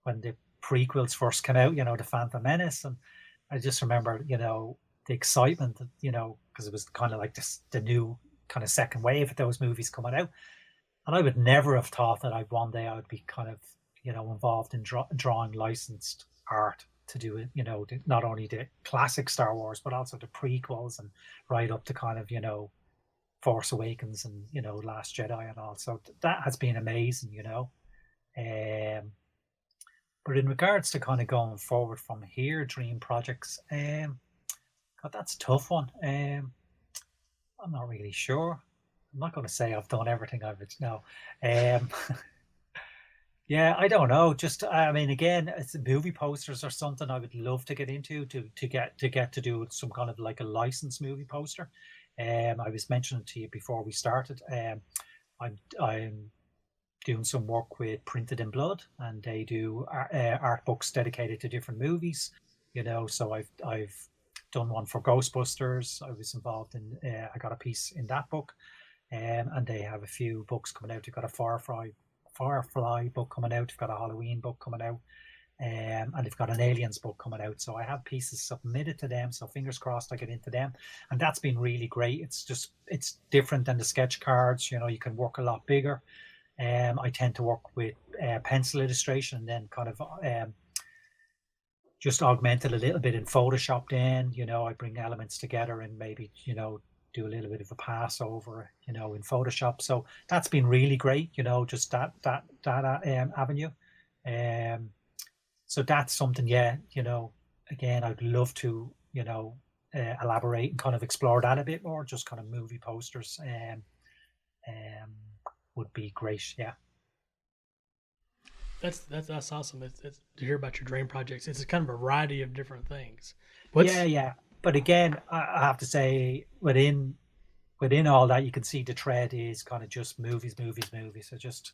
when the prequels first came out, the Phantom Menace, and I just remember, the excitement, because it was kind of like the new kind of second wave of those movies coming out, and I would never have thought that one day I would be kind of, involved in drawing licensed art to do it, not only the classic Star Wars, but also the prequels and right up to kind of, Force Awakens and, Last Jedi and all. So that has been amazing, But in regards to kind of going forward from here, dream projects, God, that's a tough one. I'm not really sure. I'm not going to say I've done everything I've no. Yeah, I don't know. Just, I mean, again, it's movie posters or something I would love to get into to get to do some kind of like a licensed movie poster. I was mentioning to you before we started. I'm doing some work with Printed in Blood, and they do art books dedicated to different movies. So I've done one for Ghostbusters. I was involved in. I got a piece in that book, and they have a few books coming out. They've got a Firefly book coming out. They've got a Halloween book coming out, and they've got an Aliens book coming out. So I have pieces submitted to them. So fingers crossed I get into them, and that's been really great. It's different than the sketch cards. You can work a lot bigger. I tend to work with pencil illustration, and then kind of just augment it a little bit in Photoshop. Then I bring elements together and maybe do a little bit of a pass over in Photoshop. So that's been really great. Just that avenue. So that's something. Yeah. Again, I'd love to elaborate and kind of explore that a bit more. Just kind of movie posters. Would be great. Yeah. That's awesome. It's to hear about your dream projects. It's kind of a variety of different things. Yeah. But again, I have to say, within all that, you can see the thread is kind of just movies. So just,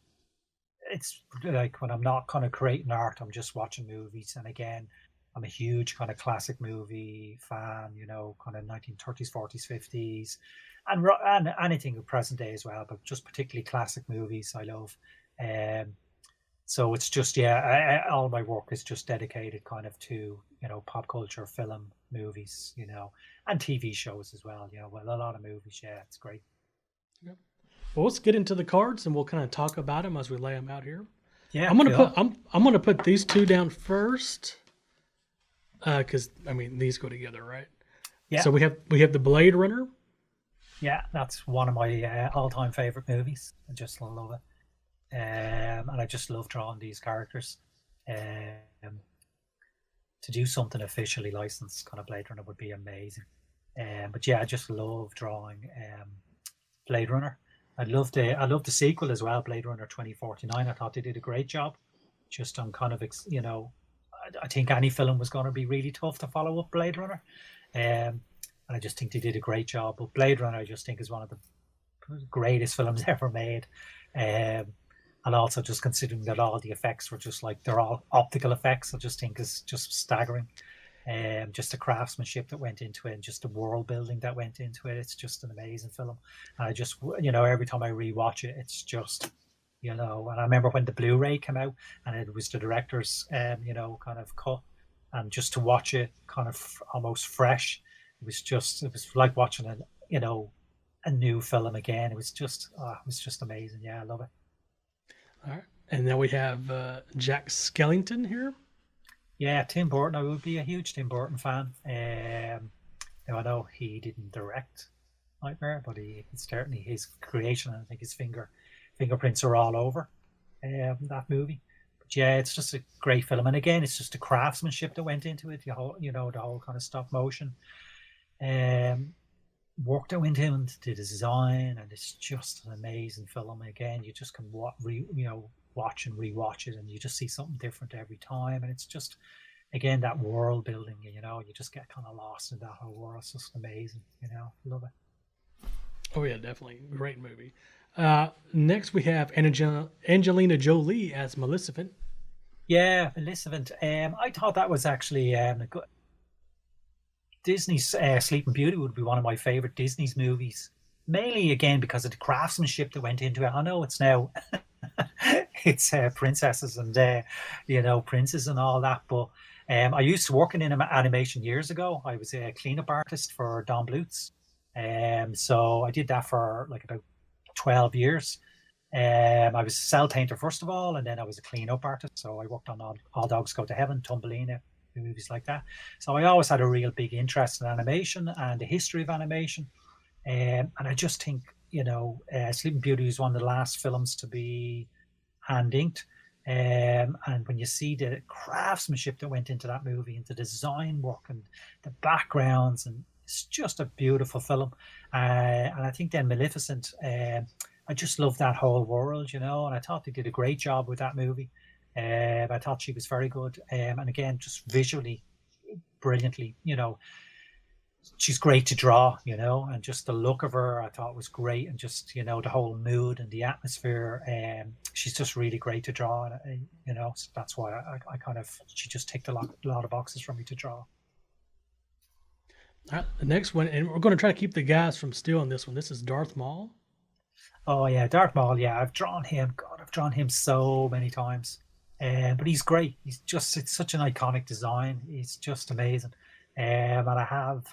it's like when I'm not kind of creating art, I'm just watching movies. And again, I'm a huge kind of classic movie fan, kind of 1930s, 40s, 50s, and anything of present day as well, but just particularly classic movies I love. So it's just, all my work is just dedicated kind of to, pop culture, film, movies, and TV shows as well. Well, a lot of movies. Yeah, it's great. Yep. Well, let's get into the cards and we'll kind of talk about them as we lay them out here. Yeah, I'm gonna put these two down first, because I mean these go together, right? Yeah. So we have the Blade Runner. Yeah, that's one of my all-time favorite movies. I just love it. And I just love drawing these characters. To do something officially licensed, kind of Blade Runner would be amazing. But yeah, I just love drawing Blade Runner. I loved the sequel as well, Blade Runner 2049. I thought they did a great job. Just on kind of, I think any film was going to be really tough to follow up Blade Runner. And I just think they did a great job. But Blade Runner, I just think, is one of the greatest films ever made. And also just considering that all the effects were just like, they're all optical effects, I just think is just staggering. Just the craftsmanship that went into it and just the world building that went into it. It's just an amazing film. And I just, every time I rewatch it, it's just, and I remember when the Blu-ray came out and it was the director's, kind of cut, and just to watch it kind of almost fresh, it was like watching a new film again. It was just amazing. Yeah, I love it. All right. And then we have Jack Skellington here. Yeah, Tim Burton. I would be a huge Tim Burton fan. Now I know he didn't direct Nightmare, but it's certainly his creation, and I think his fingerprints are all over that movie. But yeah, it's just a great film, and again, it's just the craftsmanship that went into it. The whole kind of stop motion work that went into the design, and it's just an amazing film. Again, you just can watch and rewatch it, and you just see something different every time, and it's just, again, that world building, you just get kind of lost in that whole world. It's just amazing, love it. Oh yeah, definitely great movie. Next we have Angelina Jolie as Maleficent. Yeah, Maleficent. I thought that was actually a good. Disney's Sleeping Beauty would be one of my favorite Disney's movies, mainly again because of the craftsmanship that went into it. I know it's now it's princesses and princes and all that, but I used to work in animation years ago. I was a cleanup artist for Don Bluth's, so I did that for like about 12 years. I was a cell painter first of all, and then I was a cleanup artist. So I worked on All Dogs Go to Heaven, Thumbelina, movies like that. So I always had a real big interest in animation and the history of animation. And I just think, Sleeping Beauty is one of the last films to be hand inked. And when you see the craftsmanship that went into that movie, into the design work and the backgrounds, and it's just a beautiful film. And I think then Maleficent, I just love that whole world, and I thought they did a great job with that movie. I thought she was very good. And again, just visually, brilliantly, she's great to draw, and just the look of her, I thought was great. And just, the whole mood and the atmosphere. She's just really great to draw. And, so that's why I kind of, she just ticked a lot of boxes for me to draw. All right, the next one, and we're going to try to keep the guys from stealing this one. This is Darth Maul. Oh, yeah, Darth Maul. Yeah, I've drawn him. God, I've drawn him so many times. But he's great. It's such an iconic design. He's just amazing. And I have,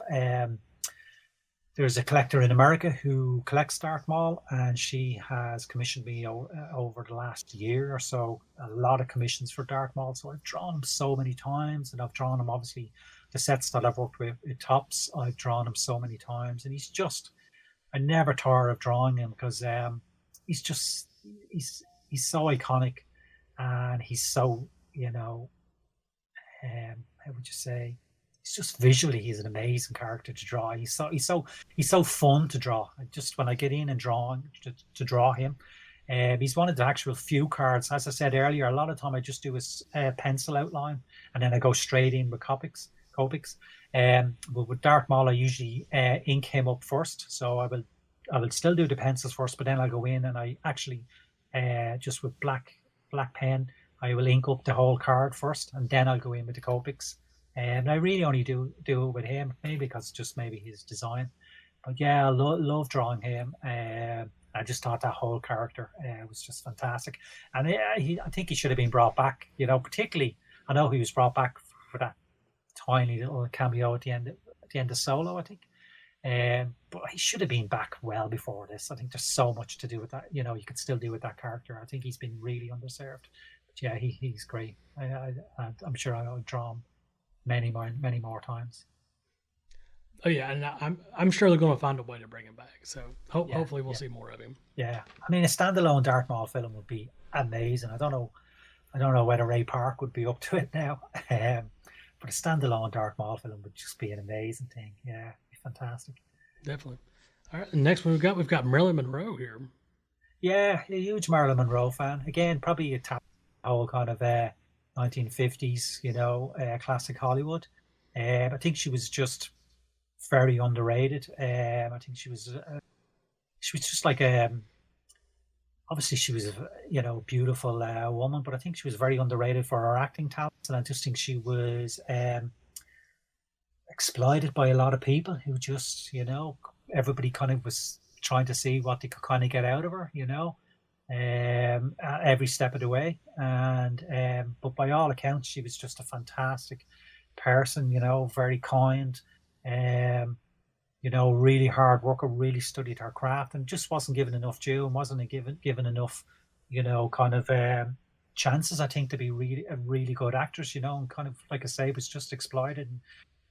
there's a collector in America who collects Darth Maul, and she has commissioned me over the last year or so, a lot of commissions for Darth Maul. So I've drawn him so many times, and I've drawn him, obviously, the sets that I've worked with, Tops, I've drawn him so many times. And I never tire of drawing him because he's so iconic. And he's so, how would you say? He's just visually, he's an amazing character to draw. He's so fun to draw. Just when I get in and draw him, he's one of the actual few cards. As I said earlier, a lot of time I just do a pencil outline, and then I go straight in with Copics. But with Darth Maul, I usually ink him up first. So I will still do the pencils first, but then I'll go in and I actually just with black pen, I will ink up the whole card first, and then I'll go in with the Copics. And I really only do it with him, maybe because just maybe his design. But yeah, I love drawing him. I just thought that whole character was just fantastic. And I think he should have been brought back, particularly, I know he was brought back for that tiny little cameo at the end of Solo, I think. But he should have been back well before this. I think there's so much to do with that. You could still do with that character. I think he's been really underserved. But yeah, he's great. I'm sure I'll draw him many more times. Oh yeah, and I'm sure they're going to find a way to bring him back. So hopefully we'll see more of him. Yeah, I mean, a standalone Darth Maul film would be amazing. I don't know whether Ray Park would be up to it now. But a standalone Darth Maul film would just be an amazing thing. Yeah, it'd be fantastic. Definitely. All right, the next one we've got Merlin Monroe here. Yeah, a huge Marilyn Monroe fan. Again, probably a whole kind of 1950s, classic Hollywood. I think she was just very underrated. I think she was just like obviously she was a beautiful woman, but I think she was very underrated for her acting talents, and I just think she was exploited by a lot of people who just everybody kind of was trying to see what they could kind of get out of her, every step of the way. And but by all accounts, she was just a fantastic person, very kind, really hard worker, really studied her craft, and just wasn't given enough due, and wasn't given enough, kind of chances, I think, to be a really good actress, and kind of, like I say, was just exploited.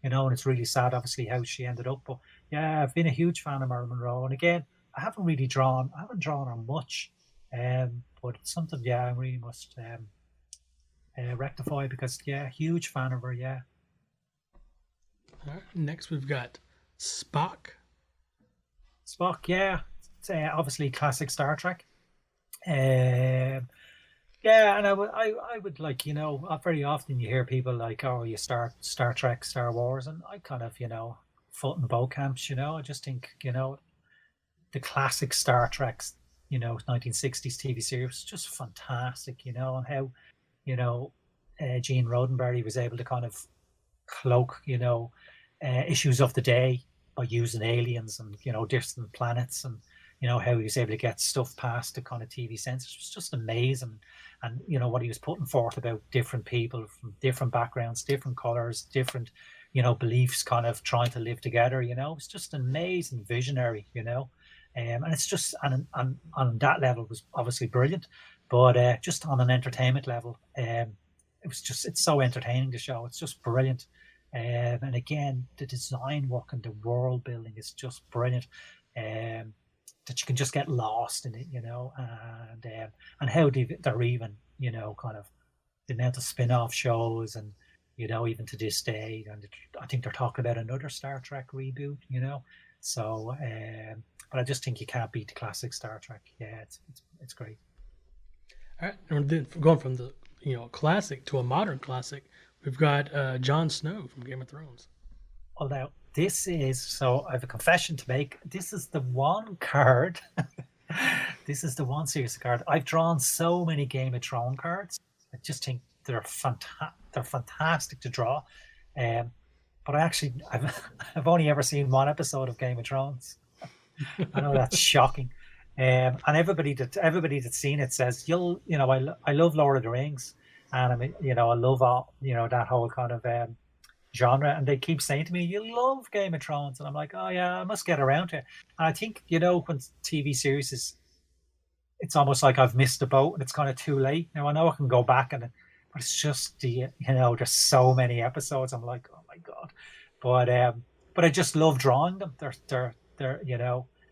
And it's really sad, obviously, how she ended up. But yeah, I've been a huge fan of Marilyn Monroe, and again, I haven't drawn her much, but it's something, I really must rectify, because huge fan of her. All right, next we've got Spock. Spock, it's obviously classic Star Trek. And I would like, very often you hear people like, oh, you start Star Trek, Star Wars, and I kind of, foot in both camps. I just think, the classic Star Trek's, 1960s TV series was just fantastic, and how, Gene Roddenberry was able to kind of cloak, issues of the day by using aliens and, distant planets, and, how he was able to get stuff past the kind of TV censors. It was just amazing. And, what he was putting forth about different people from different backgrounds, different colors, different, beliefs, kind of trying to live together, it's just amazing visionary, and it's just, and on that level was obviously brilliant, but just on an entertainment level, it's so entertaining, the show. It's just brilliant. And again, the design work and the world building is just brilliant. That you can just get lost in it, and how they're even, kind of the amount of spin-off shows, and, even to this day, and I think they're talking about another Star Trek reboot, so, but I just think you can't beat the classic Star Trek. It's great. All right, and then going from the, classic to a modern classic, we've got Jon Snow from Game of Thrones. Well, now, so I have a confession to make. This is the one card, this is the one series of card. I've drawn so many Game of Thrones cards. I just think they're fantastic to draw. But I've only ever seen one episode of Game of Thrones. I know that's shocking. And everybody that's seen it says, I love Lord of the Rings, and I love all, that whole kind of genre, and they keep saying to me, you love Game of Thrones, and I'm like, oh yeah, I must get around to it. And I think, when TV series it's almost like I've missed the boat and it's kind of too late. Now I know I can go back, but it's just there's so many episodes. I'm like, oh my god. But I just love drawing them. They're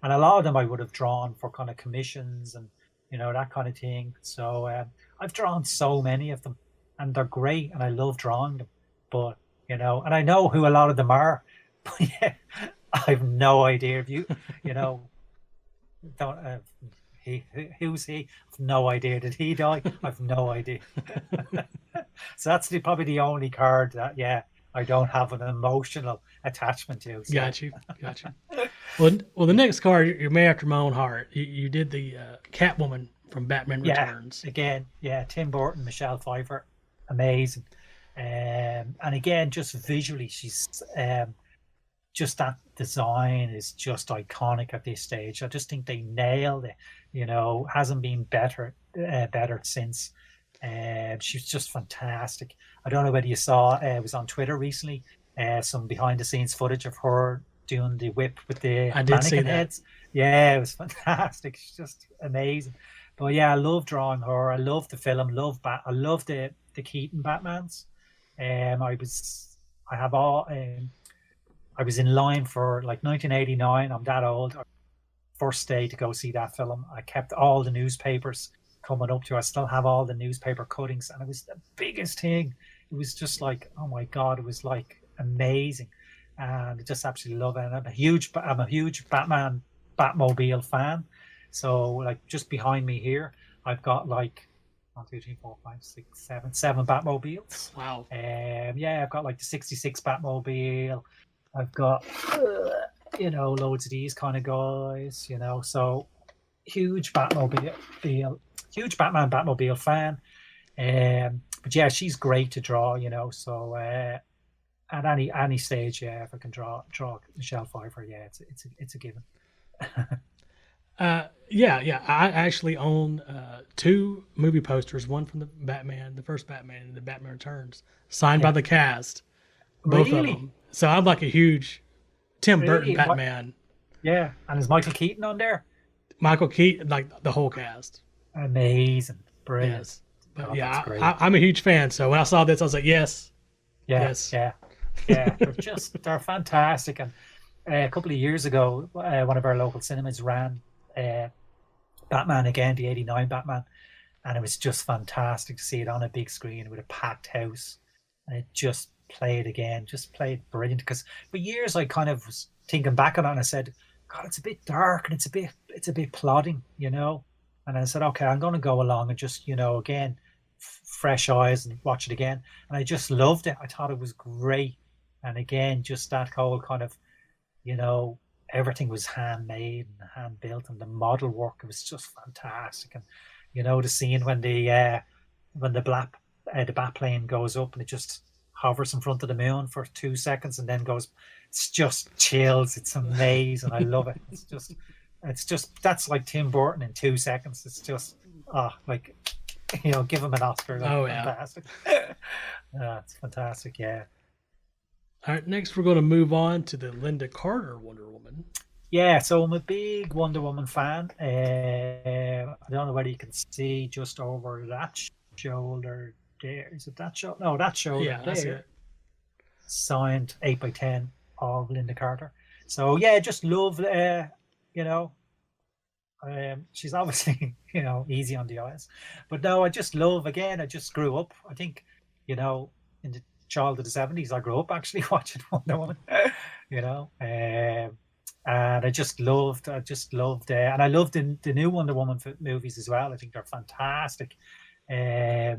and a lot of them I would have drawn for kind of commissions and that kind of thing. So I've drawn so many of them, and they're great, and I love drawing them. But and I know who a lot of them are, but I've no idea if don't who's he? I've no idea. Did he die? I've no idea. So that's probably the only card that I don't have an emotional attachment to. So. Got you. Well, the next card, you're made after my own heart. You did the Catwoman from Batman Returns. Again, Tim Burton, Michelle Pfeiffer, amazing. And again, just visually, she's just that design is just iconic at this stage. I just think they nailed it. Hasn't been better since. She's just fantastic. I don't know whether you saw, it was on Twitter recently, some behind the scenes footage of her doing the whip with the mannequin heads. Yeah, it was fantastic. She's just amazing. But I love drawing her. I love the film. I love the Keaton Batmans. I was in line for like 1989. I'm that old. First day to go see that film. I kept all the newspapers coming up to. I still have all the newspaper cuttings, and it was the biggest thing. It was just like, oh my god, it was like amazing, and I just absolutely love it. And I'm a huge Batmobile fan, So like just behind me here, I've got like 1, 2, 3, 4, 5, 6, 7 Batmobiles. Wow. Yeah, I've got like the '66 Batmobile. I've got loads of these kind of guys. So huge Batmobile, huge Batmobile fan. But yeah, she's great to draw. So at any stage, yeah, if I can draw Michelle Pfeiffer, yeah, it's a given. Yeah. I actually own 2 movie posters, one from the first Batman, and the Batman Returns, signed by the cast, both of Really? them. So I'm like a huge Tim Burton Really? Batman. Yeah, and is Michael Keaton on there? Michael Keaton, like the whole cast. Amazing, brilliant. Yes. But Oh, yeah, that's great. I'm a huge fan. So when I saw this, I was like, yes. Yeah, Yes. yeah. They're fantastic. And a couple of years ago, one of our local cinemas ran Batman again, the '89 Batman, and it was just fantastic to see it on a big screen with a packed house, and it just played brilliant. Because for years I kind of was thinking back on it, and I said, God, it's a bit dark and it's a bit plodding, And I said, okay, I'm going to go along and just, again, fresh eyes and watch it again. And I just loved it. I thought it was great. And again, just that whole kind of, everything was handmade and hand built, and the model work, it was just fantastic. And, the scene when the bat plane goes up and it just hovers in front of the moon for 2 seconds and then goes, it's just chills. It's amazing. I love it. It's just that's like Tim Burton in 2 seconds. It's just give him an Oscar. Fantastic. It's fantastic. Yeah. All right, next we're going to move on to the Linda Carter Wonder Woman. Yeah, so I'm a big Wonder Woman fan. I don't know whether you can see just over that shoulder there. Is it that shoulder? No, that shoulder there. That's it. Signed 8x10 of Linda Carter. So yeah, just love, she's obviously, easy on the eyes. But no, I just grew up. I think, in the child of the 70s, I grew up actually watching Wonder Woman, and I just loved, and I loved the new Wonder Woman movies as well. I think they're fantastic. Yeah,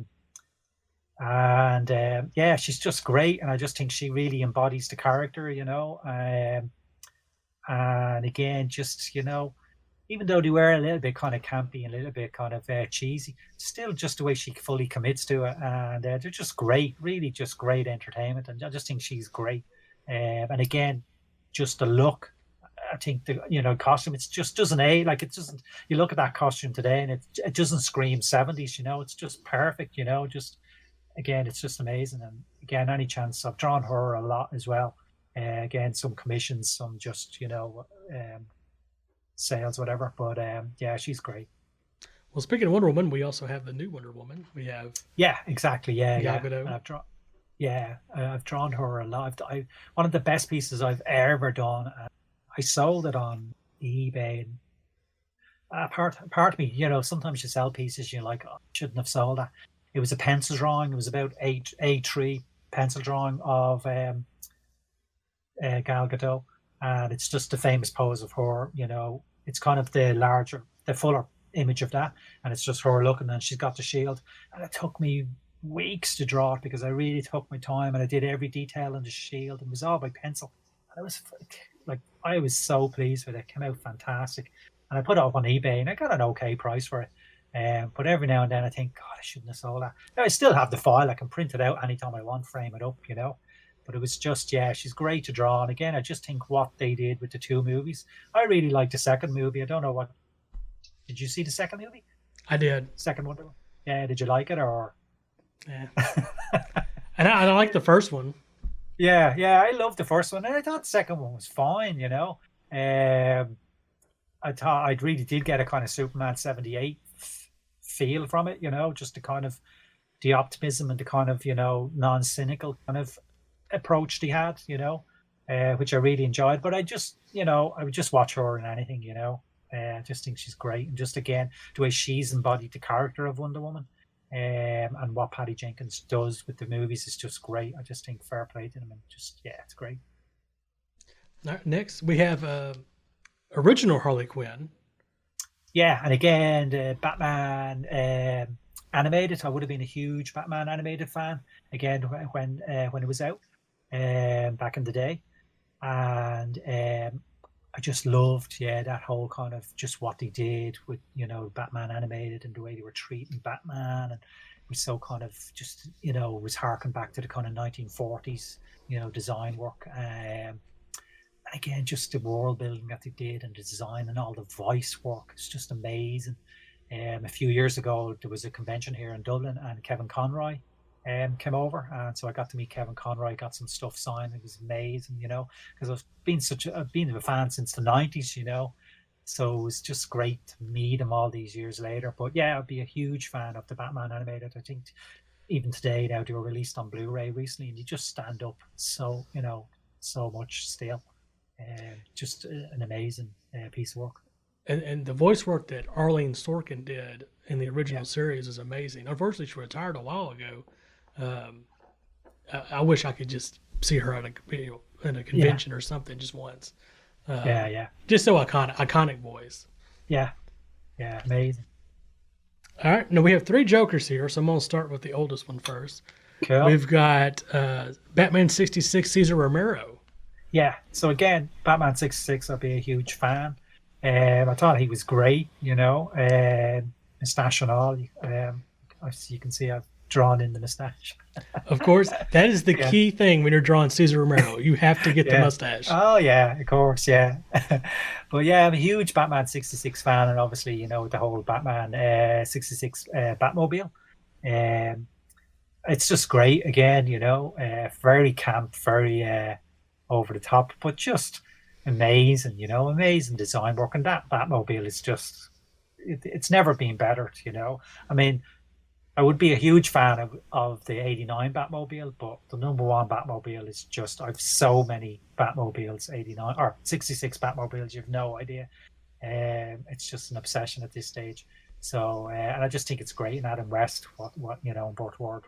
she's just great, and I just think she really embodies the character, and again, just even though they were a little bit kind of campy and a little bit kind of cheesy, still just the way she fully commits to it, and they're just great, really just great entertainment, and I just think she's great. And again, just the look, I think the costume, it just doesn't age. Like it doesn't. You look at that costume today, and it doesn't scream 70s. It's just perfect. Just again, it's just amazing. And again, any chance, I've drawn her a lot as well. Again, some commissions, some just sales, whatever. But yeah, she's great. Well, speaking of Wonder Woman, we also have the new Wonder Woman. We have exactly. Gal Gadot. I've drawn her a lot. One of the best pieces I've ever done. I sold it on eBay. Part of me, sometimes you sell pieces you're like, oh, I shouldn't have sold that. It was a pencil drawing. It was about A3 pencil drawing of Gal Gadot, and it's just a famous pose of her. It's kind of the fuller image of that, and it's just her looking, and she's got the shield. And it took me weeks to draw it because I really took my time, and I did every detail on the shield, and it was all by pencil. And it was I was so pleased with it. It came out fantastic, and I put it up on eBay, and I got an okay price for it. But every now and then I think, God, I shouldn't have sold that. Now, I still have the file. I can print it out anytime I want, frame it up, But it was just, she's great to draw. And again, I just think what they did with the 2 movies. I really liked the second movie. I don't know what. Did you see the second movie? I did. Second one? Yeah, did you like it or? Yeah. And I like the first one. Yeah, I loved the first one. And I thought the second one was fine, I thought I really did get a kind of Superman 78 feel from it, just the kind of the optimism and the kind of, non-cynical kind of approach they had, which I really enjoyed. But I just, I would just watch her in anything, I just think she's great. And just again, the way she's embodied the character of Wonder Woman, and what Patty Jenkins does with the movies is just great. I just think fair play to them, and just, it's great. All right, next we have original Harley Quinn. Yeah, and again, the Batman animated. I would have been a huge Batman animated fan again when it was out back in the day, and I just loved that whole kind of just what they did with Batman animated and the way they were treating Batman, and it was so kind of just it was harking back to the kind of 1940s design work. And again, just the world building that they did and the design and all the voice work is just amazing. A few years ago, there was a convention here in Dublin, and Kevin Conroy came over, and so I got to meet Kevin Conroy, got some stuff signed. It was amazing, because I've been a fan since the 90s, so it was just great to meet him all these years later. But yeah, I'd be a huge fan of the Batman animated. I think even today now they were released on Blu-ray recently, and they just stand up so so much still. Just an amazing piece of work. And the voice work that Arlene Sorkin did in the original series is amazing. Unfortunately, she retired a while ago. I wish I could just see her at a convention or something just once. Just so iconic voice. Yeah, amazing. All right, now we have 3 Jokers here, so I'm going to start with the oldest one first. Cool. We've got Batman 66, Cesar Romero. Yeah, so again, Batman 66, I'd be a huge fan. I thought he was great, moustache and all. You can see I've drawn in the moustache. Of course, that is the key thing when you're drawing Cesar Romero. You have to get the mustache. Oh, yeah, of course, yeah. But yeah, I'm a huge Batman 66 fan, and obviously, the whole Batman 66 Batmobile. It's just great, again, very camp, very over the top, but just amazing, amazing design work. And that Batmobile is just, it's never been better, I mean, I would be a huge fan of the 89 Batmobile, but the number 1 Batmobile is just, I've so many Batmobiles, 89 or 66 Batmobiles, you've no idea. It's just an obsession at this stage. So, and I just think it's great. And Adam West, what Burt Ward,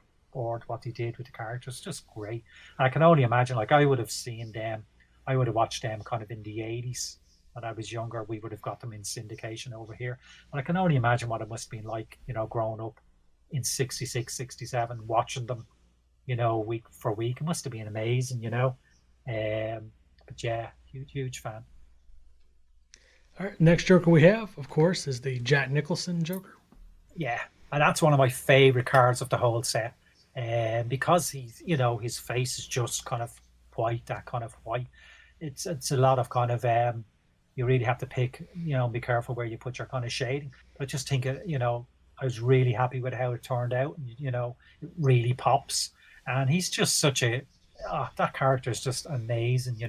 what he did with the characters, just great. And I can only imagine, like, I would have seen them, I would have watched them kind of in the 80s when I was younger. We would have got them in syndication over here. And I can only imagine what it must have been like, growing up in 66, 67, watching them, week for week. It must have been amazing, but yeah, huge fan. All right, next Joker we have, of course, is the Jack Nicholson Joker. Yeah, and that's one of my favorite cards of the whole set. Because he's, his face is just kind of white, that kind of white. It's a lot of kind of, you really have to pick, be careful where you put your kind of shading. But I just think, I was really happy with how it turned out. It really pops. And he's just such that character is just amazing,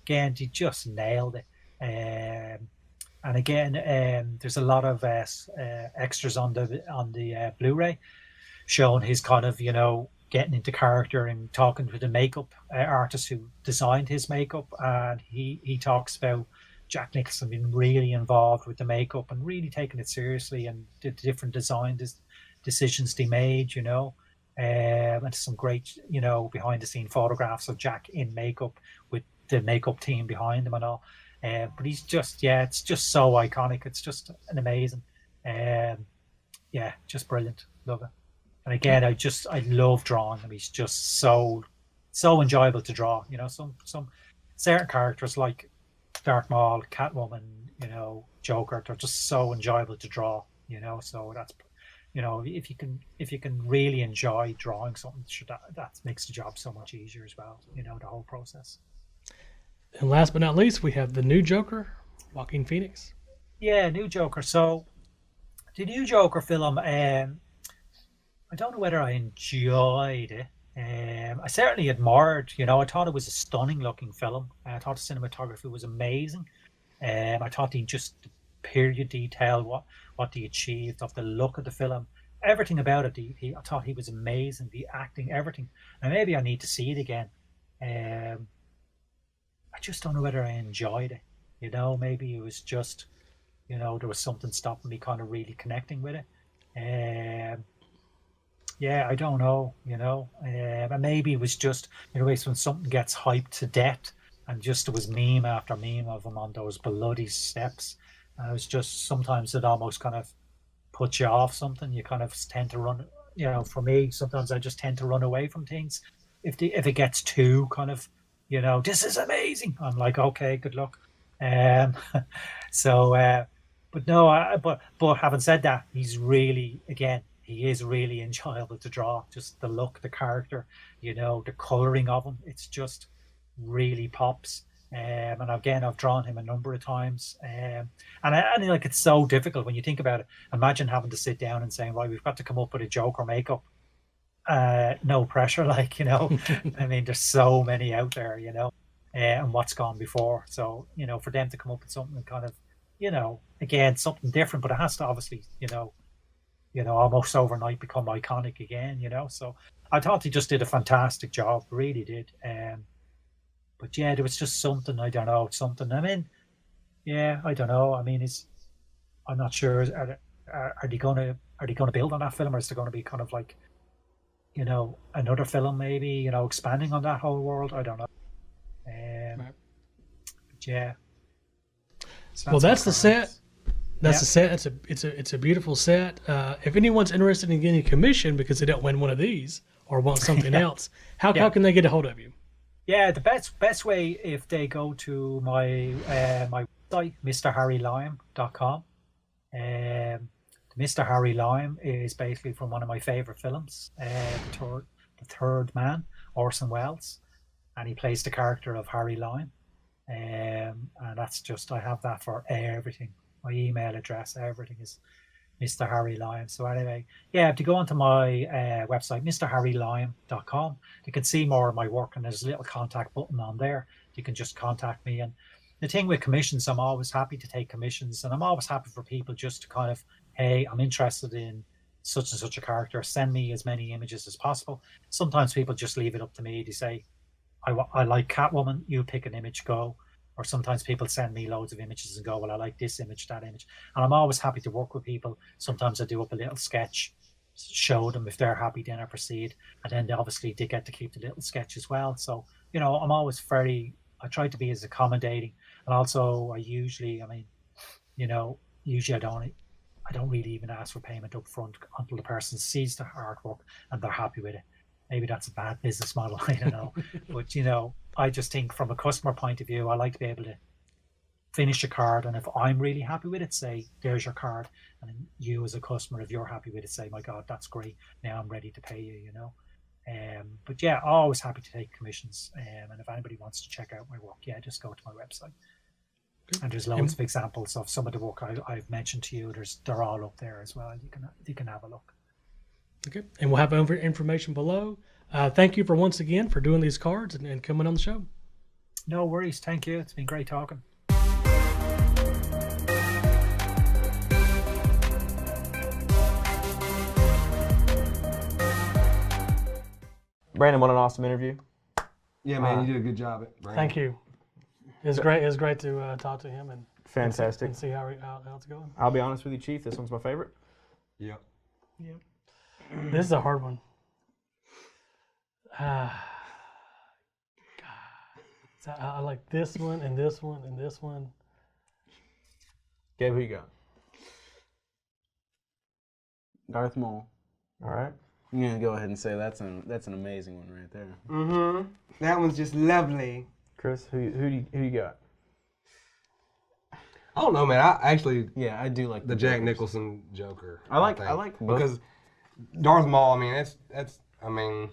Again, he just nailed it. And again, there's a lot of extras on the Blu-ray showing his kind of, getting into character and talking to the makeup artist who designed his makeup. And he talks about Jack Nicholson being really involved with the makeup and really taking it seriously, and the different design decisions they made, and some great, behind the scene photographs of Jack in makeup with the makeup team behind him and all. But he's just, it's just so iconic. It's just an amazing, just brilliant. Love it. And again, I love drawing him. He's just so enjoyable to draw. Some certain characters like Darth Maul, Catwoman, Joker, they're just so enjoyable to draw. So that's, if you can really enjoy drawing something, that makes the job so much easier as well. The whole process. And last but not least, we have the new Joker, Joaquin Phoenix. Yeah, new Joker. So the new Joker film, I don't know whether I enjoyed it. I certainly admired, I thought it was a stunning looking film. I thought the cinematography was amazing. I thought the period detail, what they achieved, of the look of the film, everything about it, I thought he was amazing. The acting, everything. And maybe I need to see it again. I just don't know whether I enjoyed it. Maybe it was just, there was something stopping me kind of really connecting with it. Yeah, I don't know, and maybe it was just, when something gets hyped to death, and just there was meme after meme of him on those bloody steps, And it was just sometimes it almost kind of puts you off something. You kind of tend to run. For me, sometimes I just tend to run away from things. If it gets too kind of, this is amazing, I'm like, okay, good luck. So, but no, but having said that, he's really, again, he is really enjoyable to draw. Just the look, the character, the coloring of him, it's just really pops. And again, I've drawn him a number of times. And like, it's so difficult when you think about it. Imagine having to sit down and saying, right, we've got to come up with a Joker makeup. No pressure, like, I mean, there's so many out there, and what's gone before. So, for them to come up with something kind of, again, something different, but it has to obviously, almost overnight become iconic again, So I thought he just did a fantastic job, really did. But yeah, there was just something, I don't know, something. I mean, yeah, I don't know. I mean, I'm not sure. Are they gonna build on that film, or is there going to be kind of like, another film maybe, expanding on that whole world? I don't know. But yeah. Well, that's the set. That's the set. It's a beautiful set. If anyone's interested in getting a commission because they don't win one of these or want something else, how can they get a hold of you? Yeah, the best way, if they go to my my website, mrharrylime.com. Mr. Harry Lime is basically from one of my favorite films, the Third Man, Orson Welles, and he plays the character of Harry Lime. And that's just, I have that for everything. My email address, everything is Mr. Harry Lime. So anyway, yeah, if you go onto my website, mrharrylime.com, you can see more of my work, and there's a little contact button on there. You can just contact me. And the thing with commissions, I'm always happy to take commissions, and I'm always happy for people just to kind of, hey, I'm interested in such and such a character, send me as many images as possible. Sometimes people just leave it up to me. They say, I like Catwoman, you pick an image, go. Or sometimes people send me loads of images and go, well, I like this image, that image. And I'm always happy to work with people. Sometimes I do up a little sketch, show them. If they're happy, then I proceed. And then obviously they get to keep the little sketch as well. So, I'm always I try to be as accommodating. And also usually I don't really even ask for payment up front until the person sees the artwork and they're happy with it. Maybe that's a bad business model, I don't know. But, I just think from a customer point of view, I like to be able to finish a card, and if I'm really happy with it, say, there's your card. And then you as a customer, if you're happy with it, say, my God, that's great. Now I'm ready to pay you, But yeah, always happy to take commissions. And if anybody wants to check out my work, yeah, just go to my website. And there's loads of examples of some of the work I've mentioned to you. They're all up there as well. You can have a look. Okay, and we'll have information below. Thank you once again for doing these cards and coming on the show. No worries. Thank you. It's been great talking. Brandon, what an awesome interview. Yeah, man, you did a good job. Thank you. It's great. It's great to talk to him and fantastic and see how it's going. I'll be honest with you, Chief. This one's my favorite. Yep. This is a hard one. So I like this one and this one and this one. Gabe, who you got? Darth Maul. All right. I'm gonna go ahead and say that's an amazing one right there. Mm-hmm. That one's just lovely. Chris, who you got? I don't know, man. I do like the Jack Nicholson Joker. I like both. Because Darth Maul. I mean, that's. I mean.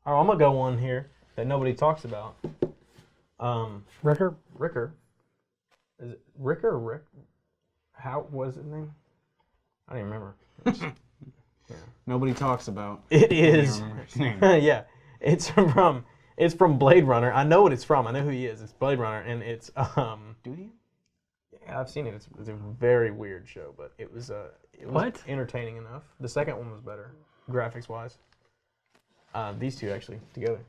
All right, I'm gonna go one here that nobody talks about. Ricker. Is it Ricker or Rick? How was his name? I don't even remember. Yeah. Nobody talks about. It is. Yeah, it's from Blade Runner. I know what it's from. I know who he is. It's Blade Runner, and it's Do you? Yeah, I've seen it. It's a very weird show, but it was What? entertaining enough. The second one was better, graphics wise. These two actually together.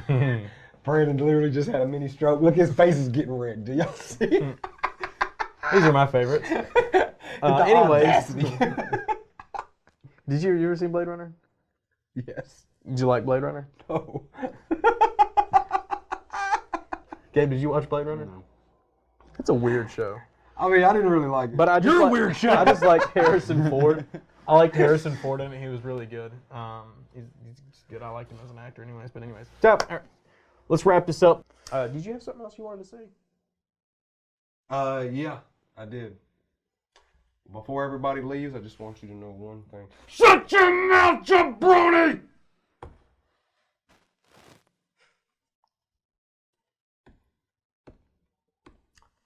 Yeah. Brandon literally just had a mini stroke. Look, his face is getting red. Do y'all see? These are my favorites. Anyways, did you ever see Blade Runner? Yes. Did you like Blade Runner? No. Gabe, did you watch Blade Runner? No. It's a weird show. I mean, I didn't really like it. But I just You're a like, weird show. I just like Harrison Ford. I liked Harrison Ford in it. He was really good. He's good. I like him as an actor anyways. But anyways. So, all right. Let's wrap this up. Did you have something else you wanted to say? Yeah, I did. Before everybody leaves, I just want you to know one thing. Shut your mouth, jabroni!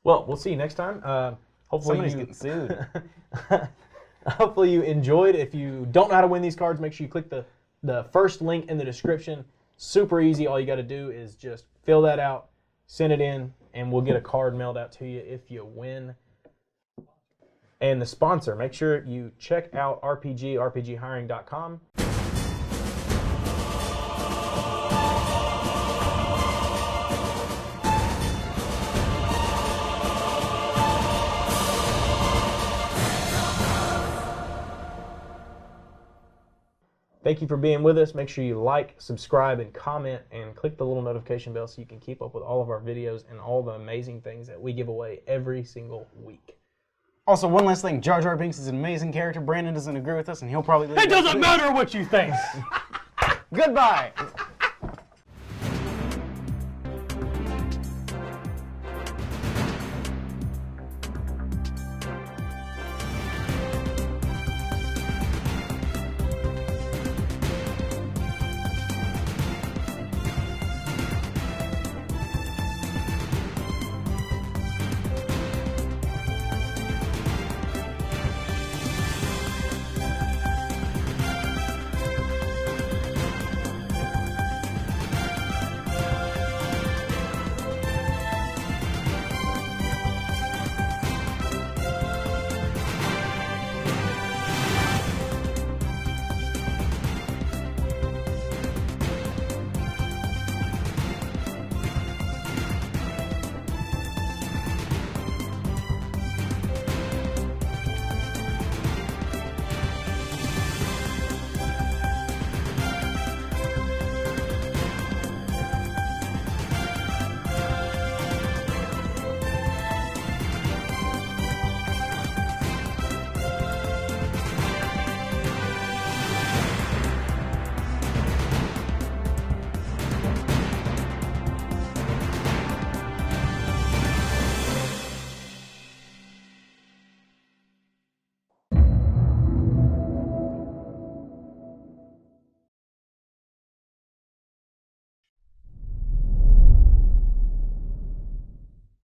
Well, we'll see you next time. Hopefully Somebody's getting sued. Hopefully you enjoyed. If you don't know how to win these cards, make sure you click the first link in the description. Super easy. All you got to do is just fill that out, send it in, and we'll get a card mailed out to you if you win. And the sponsor, make sure you check out rpghiring.com. Thank you for being with us. Make sure you like, subscribe, and comment, and click the little notification bell so you can keep up with all of our videos and all the amazing things that we give away every single week. Also, one last thing. Jar Jar Binks is an amazing character. Brandon doesn't agree with us, and he'll probably leave. It doesn't matter what you think. Goodbye.